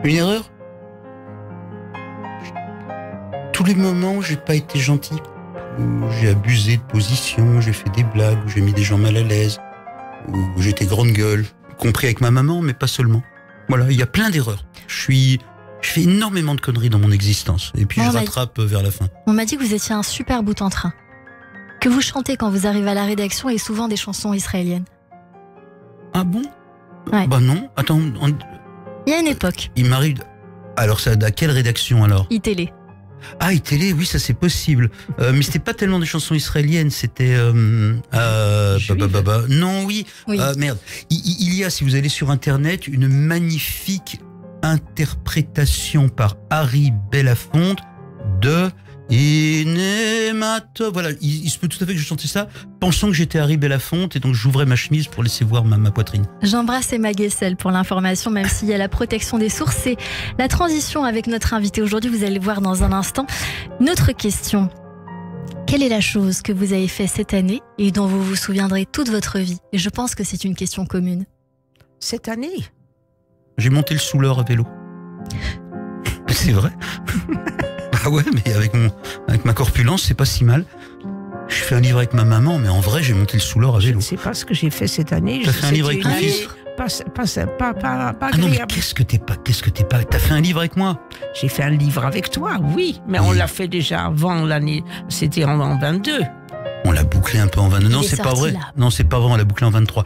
Une erreur? Tous les moments où j'ai pas été gentil, où j'ai abusé de position, j'ai fait des blagues, où j'ai mis des gens mal à l'aise, où j'étais grande gueule, compris avec ma maman, mais pas seulement. Voilà, il y a plein d'erreurs. Je fais énormément de conneries dans mon existence, et puis je rattrape vers la fin. On m'a dit que vous étiez un super bout en train, que vous chantez quand vous arrivez à la rédaction et souvent des chansons israéliennes. Ah bon? Ouais. Bah non, attends. Il y a une époque. Il m'arrive... Alors, ça, à quelle rédaction alors? iTélé. Ah, iTélé, oui, ça c'est possible. Mais c'était pas tellement des chansons israéliennes, c'était... Non, oui. Merde. Il y a, si vous allez sur Internet, une magnifique interprétation par Harry Belafonte de Voilà, il se peut tout à fait que je chantais ça, pensant que j'étais Harry Belafonte, et donc j'ouvrais ma chemise pour laisser voir ma poitrine. J'embrasse Emma Guessel pour l'information, même s'il y a la protection des sources. C'est la transition avec notre invité aujourd'hui, vous allez voir dans un instant. Notre question: quelle est la chose que vous avez fait cette année et dont vous vous souviendrez toute votre vie? Et je pense que c'est une question commune. Cette année? J'ai monté le Souleur à vélo. C'est vrai. Ah ouais, mais avec ma corpulence, c'est pas si mal. Je fais un livre avec ma maman, mais en vrai, j'ai monté le Souleur à vélo. Je ne sais pas ce que j'ai fait cette année. T'as fait un livre avec ton fils? Pas ah non, mais qu'est-ce que t'es pas? T'as fait un livre avec moi? J'ai fait un livre avec toi, oui. Mais on l'a fait déjà avant l'année. C'était en 22. On l'a bouclé un peu en 22. Non, c'est pas vrai. Non, c'est pas vrai, on l'a bouclé en 23.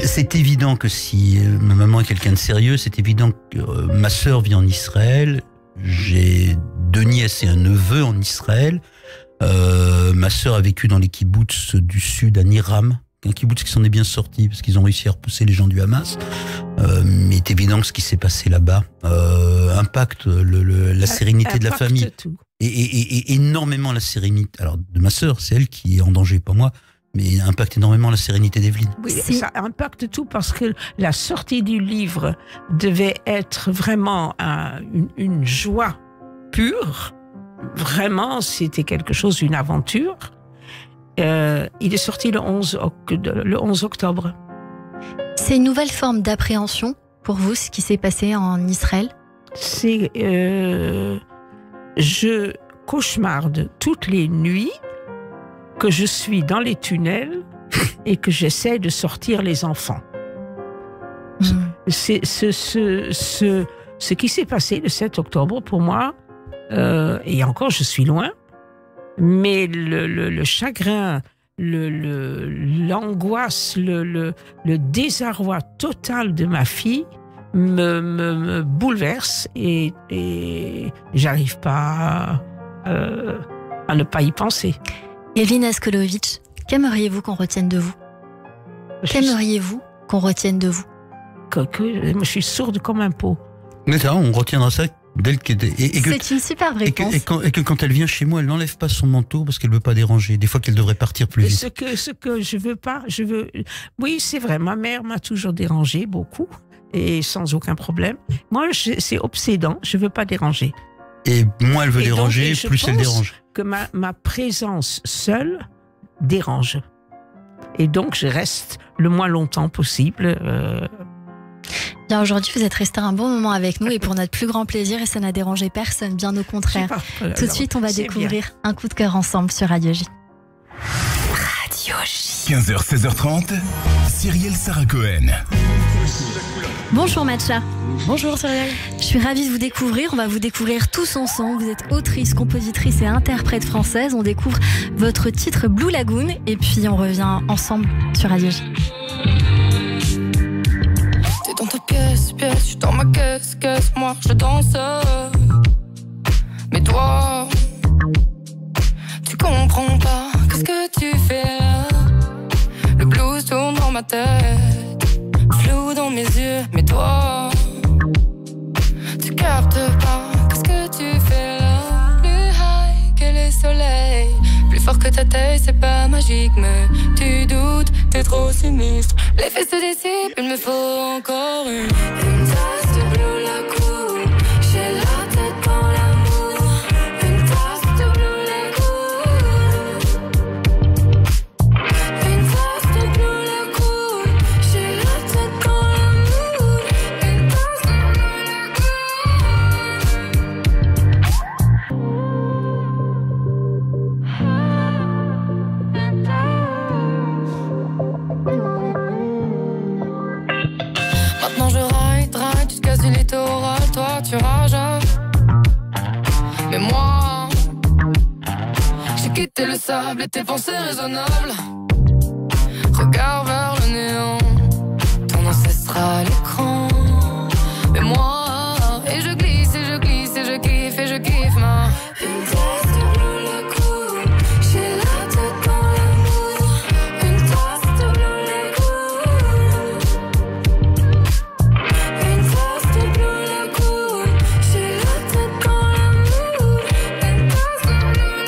C'est évident que si ma maman est quelqu'un de sérieux, c'est évident que ma sœur vit en Israël. J'ai 2 nièces et un neveu en Israël. Ma sœur a vécu dans les kibboutz du sud à Niram, un kibboutz qui s'en est bien sorti parce qu'ils ont réussi à repousser les gens du Hamas. Mais c'est évident que ce qui s'est passé là-bas impacte la sérénité de la famille et énormément la sérénité. Alors de ma sœur, c'est elle qui est en danger, pas moi. Mais impacte énormément la sérénité d'Evelyne. Oui, ça impacte tout parce que la sortie du livre devait être vraiment une joie pure. Vraiment, c'était quelque chose, une aventure. Il est sorti le 11 octobre. C'est une nouvelle forme d'appréhension pour vous, ce qui s'est passé en Israël? C'est... je cauchemarde toutes les nuits que je suis dans les tunnels et que j'essaie de sortir les enfants. C'est ce qui s'est passé le 7 octobre pour moi, et encore je suis loin, mais le chagrin, l'angoisse, le désarroi total de ma fille me bouleverse et j'arrive pas à ne pas y penser. Evelyne Askolovitch, qu'aimeriez-vous qu'on retienne de vous? Qu'aimeriez-vous qu'on retienne de vous? Je suis sourde comme un pot. Mais ça, on retiendra ça d'elle. C'est une superbe réponse. Et que quand elle vient chez moi, elle n'enlève pas son manteau parce qu'elle ne veut pas déranger. Des fois qu'elle devrait partir plus vite. Ce que je veux pas, Oui, c'est vrai, ma mère m'a toujours dérangé beaucoup et sans aucun problème. Moi, c'est obsédant, je veux pas déranger. Et moins elle veut déranger, plus elle dérange. Que ma présence seule dérange. Et donc, je reste le moins longtemps possible. Bien, aujourd'hui, vous êtes resté un bon moment avec nous et pour notre plus grand plaisir, et ça n'a dérangé personne, bien au contraire. Tout de suite, on va découvrir un coup de cœur ensemble sur Radio J. Radio J. 15h, 16h30, Cyrielle Sarah Cohen. Bonjour Matcha. Bonjour Cyrielle. Je suis ravie de vous découvrir. On va vous découvrir tous ensemble. Vous êtes autrice, compositrice et interprète française. On découvre votre titre Blue Lagoon et puis on revient ensemble sur Radio J. T'es dans ta pièce, je suis dans ma caisse, moi je danse. Mais toi, tu comprends pas, qu'est-ce que tu fais là? Le blues tourne dans ma tête, flou dans mes yeux, mais toi, tu captes pas, qu'est-ce que tu fais là? Plus high que le soleil, plus fort que ta tête, c'est pas magique, mais tu doutes, t'es trop sinistre. L'effet se dissipe, il me faut encore une tasse de Blue Lagoon. J'ai la tête dans l'amour, une tasse de Blue Lagoon. Une tasse de Blue Lagoon. J'ai la tête dans l'amour, une tasse de Maintenant je ride jusqu'à ce littoral, toi tu rages. Mais moi, j'ai quitté le sable et tes pensées raisonnables. Regard vers le néant, ton ancestral écran. Mais moi, et je glisse, et je glisse, et je kiffe, et je kiffe ma. Une tasse de Blue Lagoon, j'ai la tête dans l'amour. Une tasse de Blue Lagoon. Une tasse de Blue Lagoon, j'ai la tête dans l'amour. Une tasse de Blue Lagoon.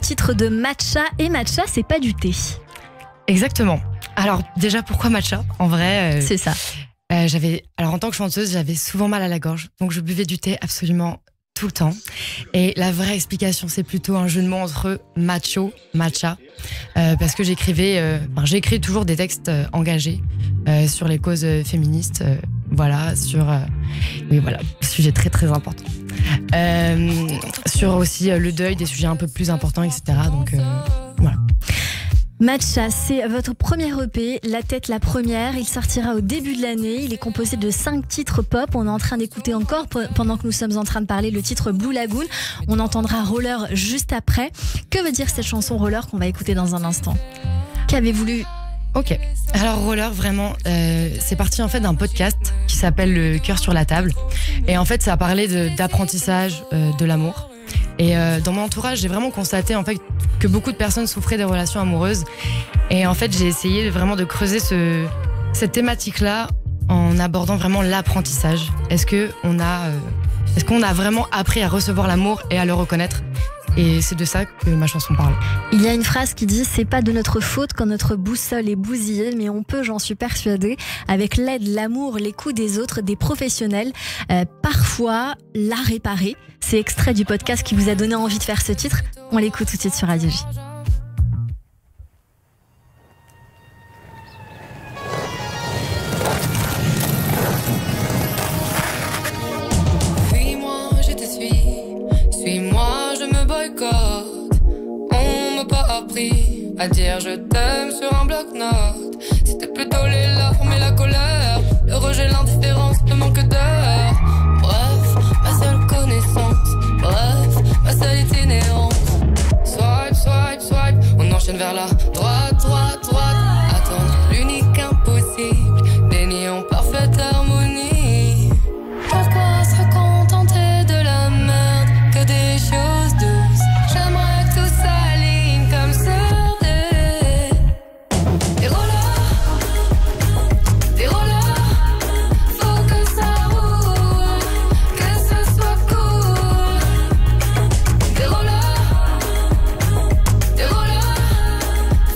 titre de Matcha. Et Matcha, c'est pas du thé. Exactement. Alors déjà, pourquoi matcha ? En vrai, c'est ça. Alors en tant que chanteuse, j'avais souvent mal à la gorge, donc je buvais du thé absolument tout le temps. Et la vraie explication, c'est plutôt un jeu de mots entre macho, matcha, parce que j'écris toujours des textes engagés sur les causes féministes, sujet très très important. Sur aussi le deuil, des sujets un peu plus importants, etc. Donc voilà. Matcha, c'est votre premier EP, La Tête la Première. Il sortira au début de l'année. Il est composé de 5 titres pop. On est en train d'écouter encore, pendant que nous sommes en train de parler, le titre Blue Lagoon. On entendra Roller juste après. Que veut dire cette chanson Roller qu'on va écouter dans un instant ? Qu'avez-vous lu ? Ok, alors Roller, vraiment, c'est parti en fait d'un podcast qui s'appelle Le Cœur sur la table. Et en fait, ça a parlé d'apprentissage de l'amour. Et dans mon entourage, j'ai vraiment constaté en fait que beaucoup de personnes souffraient des relations amoureuses. Et en fait, j'ai essayé vraiment de creuser cette thématique-là en abordant vraiment l'apprentissage. Est-ce qu'on a vraiment appris à recevoir l'amour et à le reconnaître ? Et c'est de ça que ma chanson parle. Il y a une phrase qui dit « C'est pas de notre faute quand notre boussole est bousillée, mais on peut, j'en suis persuadée, avec l'aide, l'amour, l'écoute des autres, des professionnels, parfois la réparer ». C'est extrait du podcast qui vous a donné envie de faire ce titre. On l'écoute tout de suite sur Radio J. Suis-moi, je me boycotte. On m'a pas appris à dire je t'aime sur un bloc-notes. C'était plutôt les larmes et la colère, le rejet, l'indifférence, le manque d'heures. Bref, ma seule connaissance. Bref, ma seule itinérance. Swipe, swipe, swipe. On enchaîne vers la droite, droite, droite. Attendre l'unique impossible. Béni en parfaite harmonie. Pourquoi se contenter de la merde que des choses douces? J'aimerais que tout s'aligne comme sur des rollers. Des rollers. Faut que ça roule, que ce soit cool. Des rollers. Des rollers.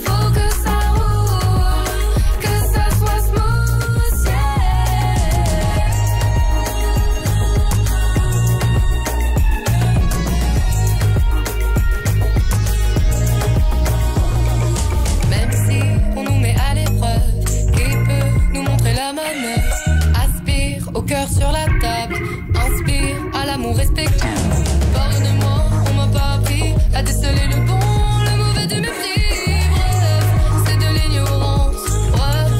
Faut que ça roule, que ça soit smooth, yeah. Même si on nous met à l'épreuve, qui peut nous montrer la manœuvre? Aspire au cœur sur la table, inspire à l'amour respectueux. Pardonne-moi, on m'a pas appris à déceler le bon, le mauvais du mépris. Bref, c'est de l'ignorance, bref,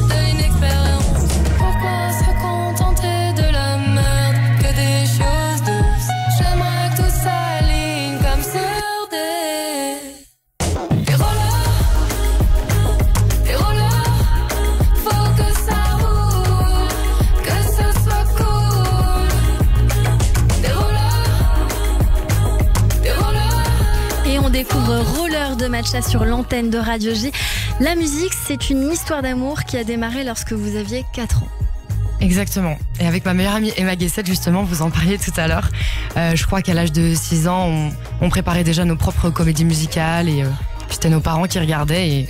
de l'inexpérience. Pourquoi se contenter de la merde que des choses douces? J'aimerais que tout s'aligne comme sur des rollers. Des rollers. Faut que ça roule, que ce soit cool. Des rollers. Des rollers. Et on découvre Roller de Matcha sur l'antenne de Radio J. La musique, c'est une histoire d'amour qui a démarré lorsque vous aviez 4 ans. Exactement. Et avec ma meilleure amie Emma Guessette, justement, vous en parliez tout à l'heure. Je crois qu'à l'âge de 6 ans, on préparait déjà nos propres comédies musicales et c'était nos parents qui regardaient et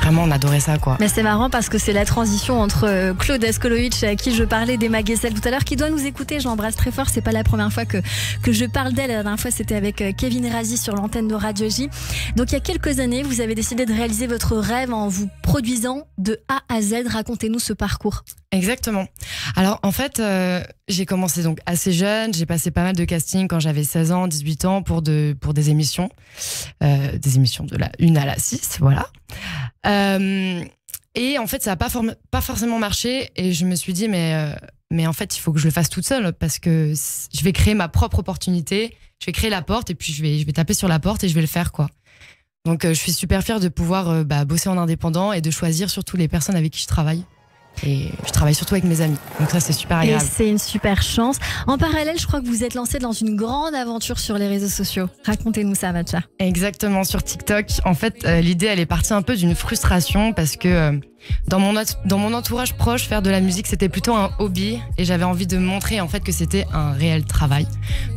vraiment on adorait ça, quoi. Mais c'est marrant parce que c'est la transition entre Claude Askolovitch, à qui je parlais, d'Emma Guessel tout à l'heure, qui doit nous écouter. Je l'embrasse très fort. C'est pas la première fois que je parle d'elle. La dernière fois, c'était avec Kevin Razi sur l'antenne de Radio J. Donc, il y a quelques années, vous avez décidé de réaliser votre rêve en vous produisant de A à Z. Racontez-nous ce parcours. Exactement. Alors, en fait, j'ai commencé donc assez jeune. J'ai passé pas mal de castings quand j'avais 16 ans, 18 ans pour des émissions. Des émissions de la 1 à la 6, voilà. Et en fait, ça n'a pas forcément marché. Et je me suis dit, mais en fait, il faut que je le fasse toute seule parce que je vais créer ma propre opportunité. Je vais créer la porte et puis je vais taper sur la porte et je vais le faire, quoi. Donc, je suis super fière de pouvoir bosser en indépendant et de choisir surtout les personnes avec qui je travaille. Et je travaille surtout avec mes amis. Donc ça, c'est super Et agréable. c'est une super chance. En parallèle, je crois que vous êtes lancé dans une grande aventure sur les réseaux sociaux. Racontez-nous ça, Matcha. Exactement, sur TikTok. En fait, l'idée, elle est partie un peu d'une frustration parce que dans mon entourage proche, faire de la musique, c'était plutôt un hobby et j'avais envie de montrer en fait que c'était un réel travail.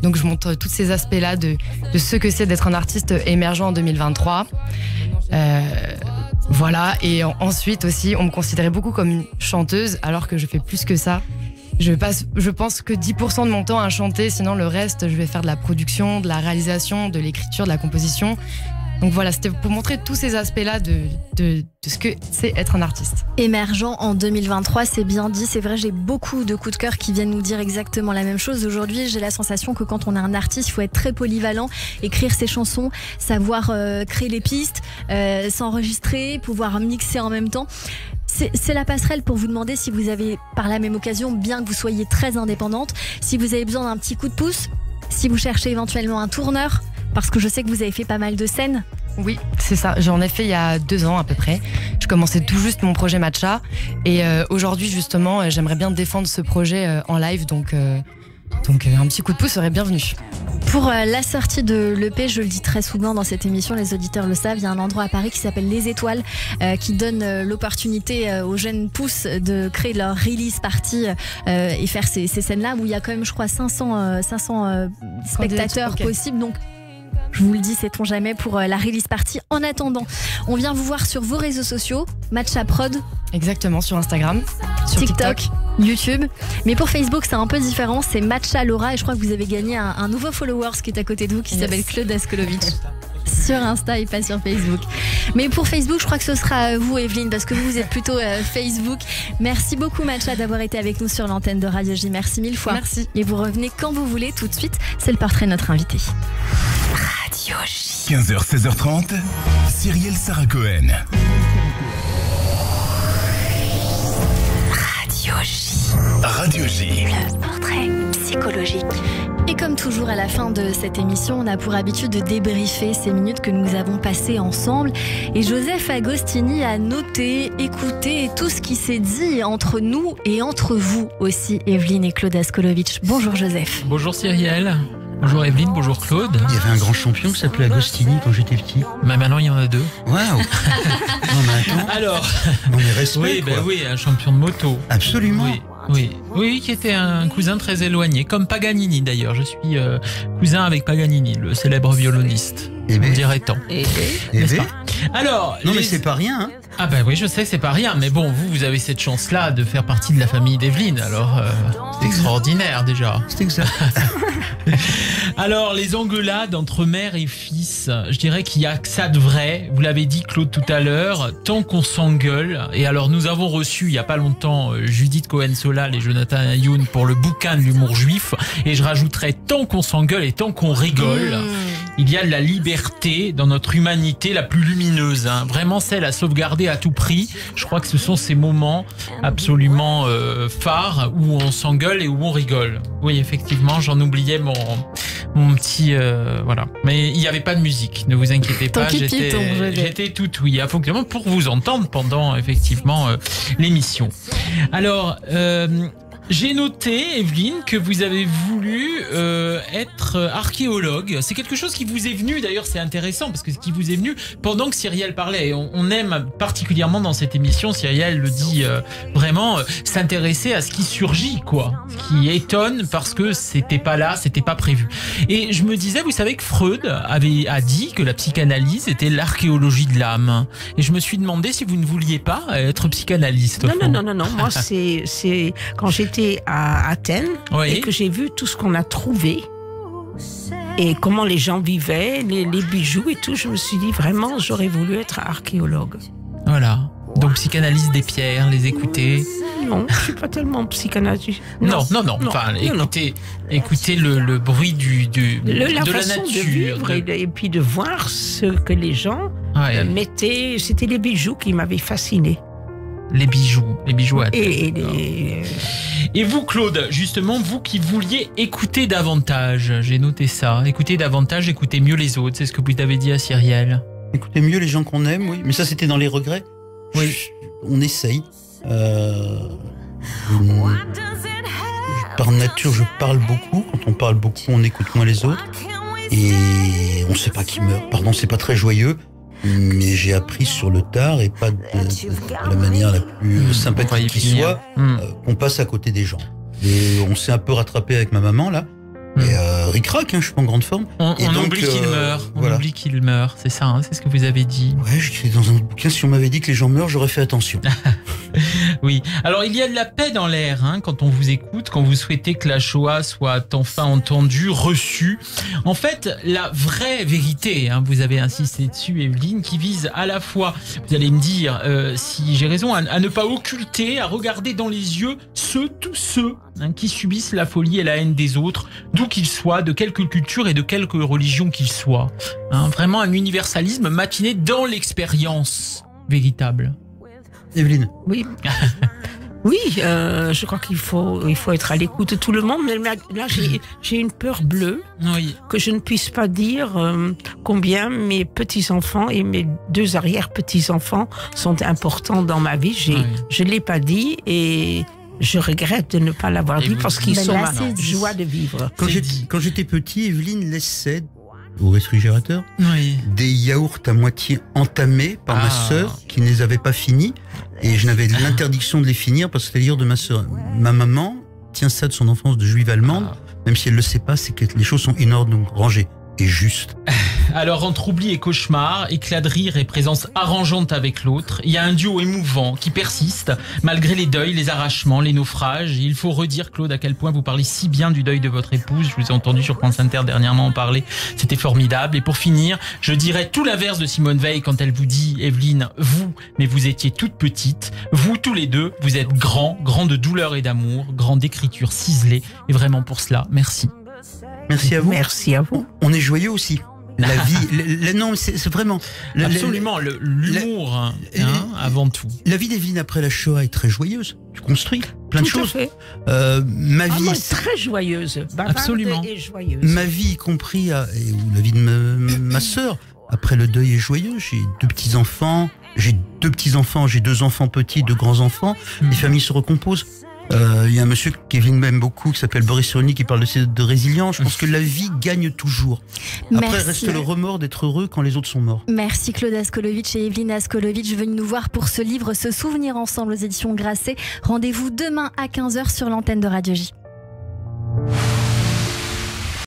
Donc je montre tous ces aspects-là de ce que c'est d'être un artiste émergent en 2023. Voilà, et ensuite aussi, on me considérait beaucoup comme une chanteuse alors que je fais plus que ça. Je pense que 10% de mon temps à chanter, sinon le reste, je vais faire de la production, de la réalisation, de l'écriture, de la composition. Donc voilà, c'était pour montrer tous ces aspects-là de ce que c'est être un artiste. Émergent en 2023, c'est bien dit. C'est vrai, j'ai beaucoup de coups de cœur qui viennent nous dire exactement la même chose. Aujourd'hui, j'ai la sensation que quand on est un artiste, il faut être très polyvalent, écrire ses chansons, savoir créer les pistes, s'enregistrer, pouvoir mixer en même temps. C'est la passerelle pour vous demander si vous avez, par la même occasion, bien que vous soyez très indépendante, si vous avez besoin d'un petit coup de pouce, si vous cherchez éventuellement un tourneur, parce que je sais que vous avez fait pas mal de scènes. Oui, c'est ça. J'en ai fait il y a 2 ans à peu près. Je commençais tout juste mon projet Matcha. Et aujourd'hui, justement, j'aimerais bien défendre ce projet en live. Donc un petit coup de pouce serait bienvenu. Pour la sortie de l'EP, je le dis très souvent dans cette émission, les auditeurs le savent, il y a un endroit à Paris qui s'appelle Les Étoiles, qui donne l'opportunité aux jeunes pousses de créer leur release party et faire ces scènes-là où il y a quand même, je crois, 500 spectateurs possibles. Donc, je vous le dis, sait-on jamais, pour la release party. En attendant, on vient vous voir sur vos réseaux sociaux, Matcha Prod. Exactement, sur Instagram, sur TikTok, YouTube. Mais pour Facebook, c'est un peu différent. C'est Matcha Laura et je crois que vous avez gagné un nouveau follower qui est à côté de vous, qui s'appelle Claude Askolovitch. Sur Insta et pas sur Facebook. Mais pour Facebook, je crois que ce sera vous, Evelyne, parce que vous êtes plutôt Facebook. Merci beaucoup, Matcha, d'avoir été avec nous sur l'antenne de Radio J. Merci 1000 fois. Merci. Et vous revenez quand vous voulez. Tout de suite, c'est le portrait de notre invité. Radio J. 15h, 16h30, Cyrielle Sarah Cohen. Radio J. Radio J. Le portrait psychologique. Et comme toujours à la fin de cette émission, on a pour habitude de débriefer ces minutes que nous avons passées ensemble. Et Joseph Agostini a noté, écouté tout ce qui s'est dit entre nous et entre vous aussi, Evelyne et Claude Askolovitch. Bonjour Joseph. Bonjour Cyrielle. Bonjour Evelyne, bonjour Claude. Il y avait un grand champion qui s'appelait Agostini quand j'étais petit. Mais maintenant il y en a 2. Waouh. Non mais attends. Alors. Non mais respect. Oui, quoi. oui, un champion de moto. Absolument. Oui, qui était un cousin très éloigné, comme Paganini d'ailleurs. Je suis cousin avec Paganini, le célèbre violoniste. On dirait tant. N'est-ce pas ? Alors. Non mais c'est pas rien, hein. Ah ben oui, je sais, c'est pas rien, mais bon, vous avez cette chance-là de faire partie de la famille d'Evelyne, alors c'est extraordinaire déjà. C'est exact. Alors, les engueulades entre mère et fils, je dirais qu'il y a que ça de vrai. Vous l'avez dit, Claude, tout à l'heure, tant qu'on s'engueule. Et alors, nous avons reçu, il y a pas longtemps, Judith Cohen-Solal et Jonathan Ayoun pour le bouquin de l'humour juif. Et je rajouterais, tant qu'on s'engueule et tant qu'on rigole, il y a de la liberté dans notre humanité la plus lumineuse. Hein. Vraiment celle à sauvegarder à tout prix. Je crois que ce sont ces moments absolument phares où on s'engueule et où on rigole. Oui, effectivement, j'en oubliais mon petit... voilà. Mais il n'y avait pas de musique, ne vous inquiétez pas. J'étais tout oui, effectivement, pour vous entendre pendant effectivement l'émission. Alors... j'ai noté, Evelyne, que vous avez voulu être archéologue. C'est quelque chose qui vous est venu, d'ailleurs c'est intéressant, parce que ce qui vous est venu pendant que Cyrielle parlait. Et on aime particulièrement dans cette émission, Cyrielle le dit vraiment, s'intéresser à ce qui surgit, quoi. Ce qui étonne, parce que c'était pas là, c'était pas prévu. Et je me disais, vous savez que Freud a dit que la psychanalyse était l'archéologie de l'âme. Et je me suis demandé si vous ne vouliez pas être psychanalyste. Non. Moi, c'est quand j'étais à Athènes et que j'ai vu tout ce qu'on a trouvé et comment les gens vivaient, les bijoux et tout, je me suis dit vraiment j'aurais voulu être archéologue. Voilà. Donc psychanalyse des pierres, les écouter. Non, je suis pas tellement psychanalyste. Non. Enfin, écoutez le bruit de la façon nature, de vivre et puis de voir ce que les gens mettaient. C'était les bijoux qui m'avaient fasciné. Les bijoux à Athènes. Et vous, Claude, justement, vous qui vouliez écouter davantage, j'ai noté ça, écouter davantage, écouter mieux les autres, c'est ce que vous avez dit à Cyrielle. Écouter mieux les gens qu'on aime, oui. Mais ça, c'était dans les regrets. Oui. On essaye. Par nature, je parle beaucoup. Quand on parle beaucoup, on écoute moins les autres. Et on ne sait pas qui meurt. Pardon, c'est pas très joyeux, mais j'ai appris sur le tard, et pas de la manière la plus sympathique qui soit, qu'on passe à côté des gens. Et on s'est un peu rattrapé avec ma maman, là. Et ric-rac, je suis pas en grande forme. On oublie qu'il meurt. On oublie qu'il meurt, c'est ça, c'est ce que vous avez dit. Ouais, j'écris dans un autre bouquin, si on m'avait dit que les gens meurent, j'aurais fait attention. Oui, alors il y a de la paix dans l'air quand on vous écoute, quand vous souhaitez que la Shoah soit enfin entendue, reçue. En fait, la vraie vérité, vous avez insisté dessus, Evelyne, qui vise à la fois, vous allez me dire si j'ai raison, à ne pas occulter, à regarder dans les yeux tous ceux qui subissent la folie et la haine des autres, d'où qu'ils soient, de quelque culture et de quelque religion qu'ils soient. Vraiment un universalisme matiné dans l'expérience véritable. Evelyne. Oui. Oui, je crois qu'il faut être à l'écoute de tout le monde. Mais là, j'ai une peur bleue que je ne puisse pas dire combien mes petits-enfants et mes 2 arrière-petits-enfants sont importants dans ma vie. Je ne l'ai pas dit et je regrette de ne pas l'avoir dit parce qu'ils sont ma joie de vivre. Quand j'étais petit, Evelyne laissait au réfrigérateur des yaourts à moitié entamés par ma sœur qui ne les avait pas finis, et je n'avais l'interdiction de les finir parce que c'était les yaourts de ma sœur. Ma maman tient ça de son enfance de juive allemande, même si elle ne le sait pas, c'est que les choses sont in ordre, donc rangées et juste. Alors entre oubli et cauchemar, éclat de rire et présence arrangeante avec l'autre, il y a un duo émouvant qui persiste malgré les deuils, les arrachements, les naufrages. Et il faut redire, Claude, à quel point vous parlez si bien du deuil de votre épouse. Je vous ai entendu sur France Inter dernièrement en parler, c'était formidable. Et pour finir, je dirais tout l'inverse de Simone Veil quand elle vous dit, Evelyne, mais vous étiez toute petite, vous tous les deux, vous êtes grands de douleur et d'amour, grands d'écriture ciselée, et vraiment pour cela, merci. Merci à vous. Merci à vous. On est joyeux aussi. La vie, non, c'est vraiment... Absolument, l'humour, avant tout. La vie d'Evelyne après la Shoah est très joyeuse. Tu construis plein de choses. Fait. Ma vie est très joyeuse. Absolument. Et joyeuse. Ma vie, y compris, ou la vie de ma sœur, après le deuil est joyeux. J'ai 2 petits-enfants, j'ai 2 enfants petits, 2 grands-enfants. Les familles se recomposent. Il y a un monsieur qu'Evelyne m'aime beaucoup, qui s'appelle Boris Cyrulnik, qui parle de résilience. Je pense que la vie gagne toujours. Après, reste le remords d'être heureux quand les autres sont morts. Merci Claude Askolovitch et Evelyne Askolovitch venus nous voir pour ce livre, Se souvenir ensemble aux éditions Grasset. Rendez-vous demain à 15h sur l'antenne de Radio J.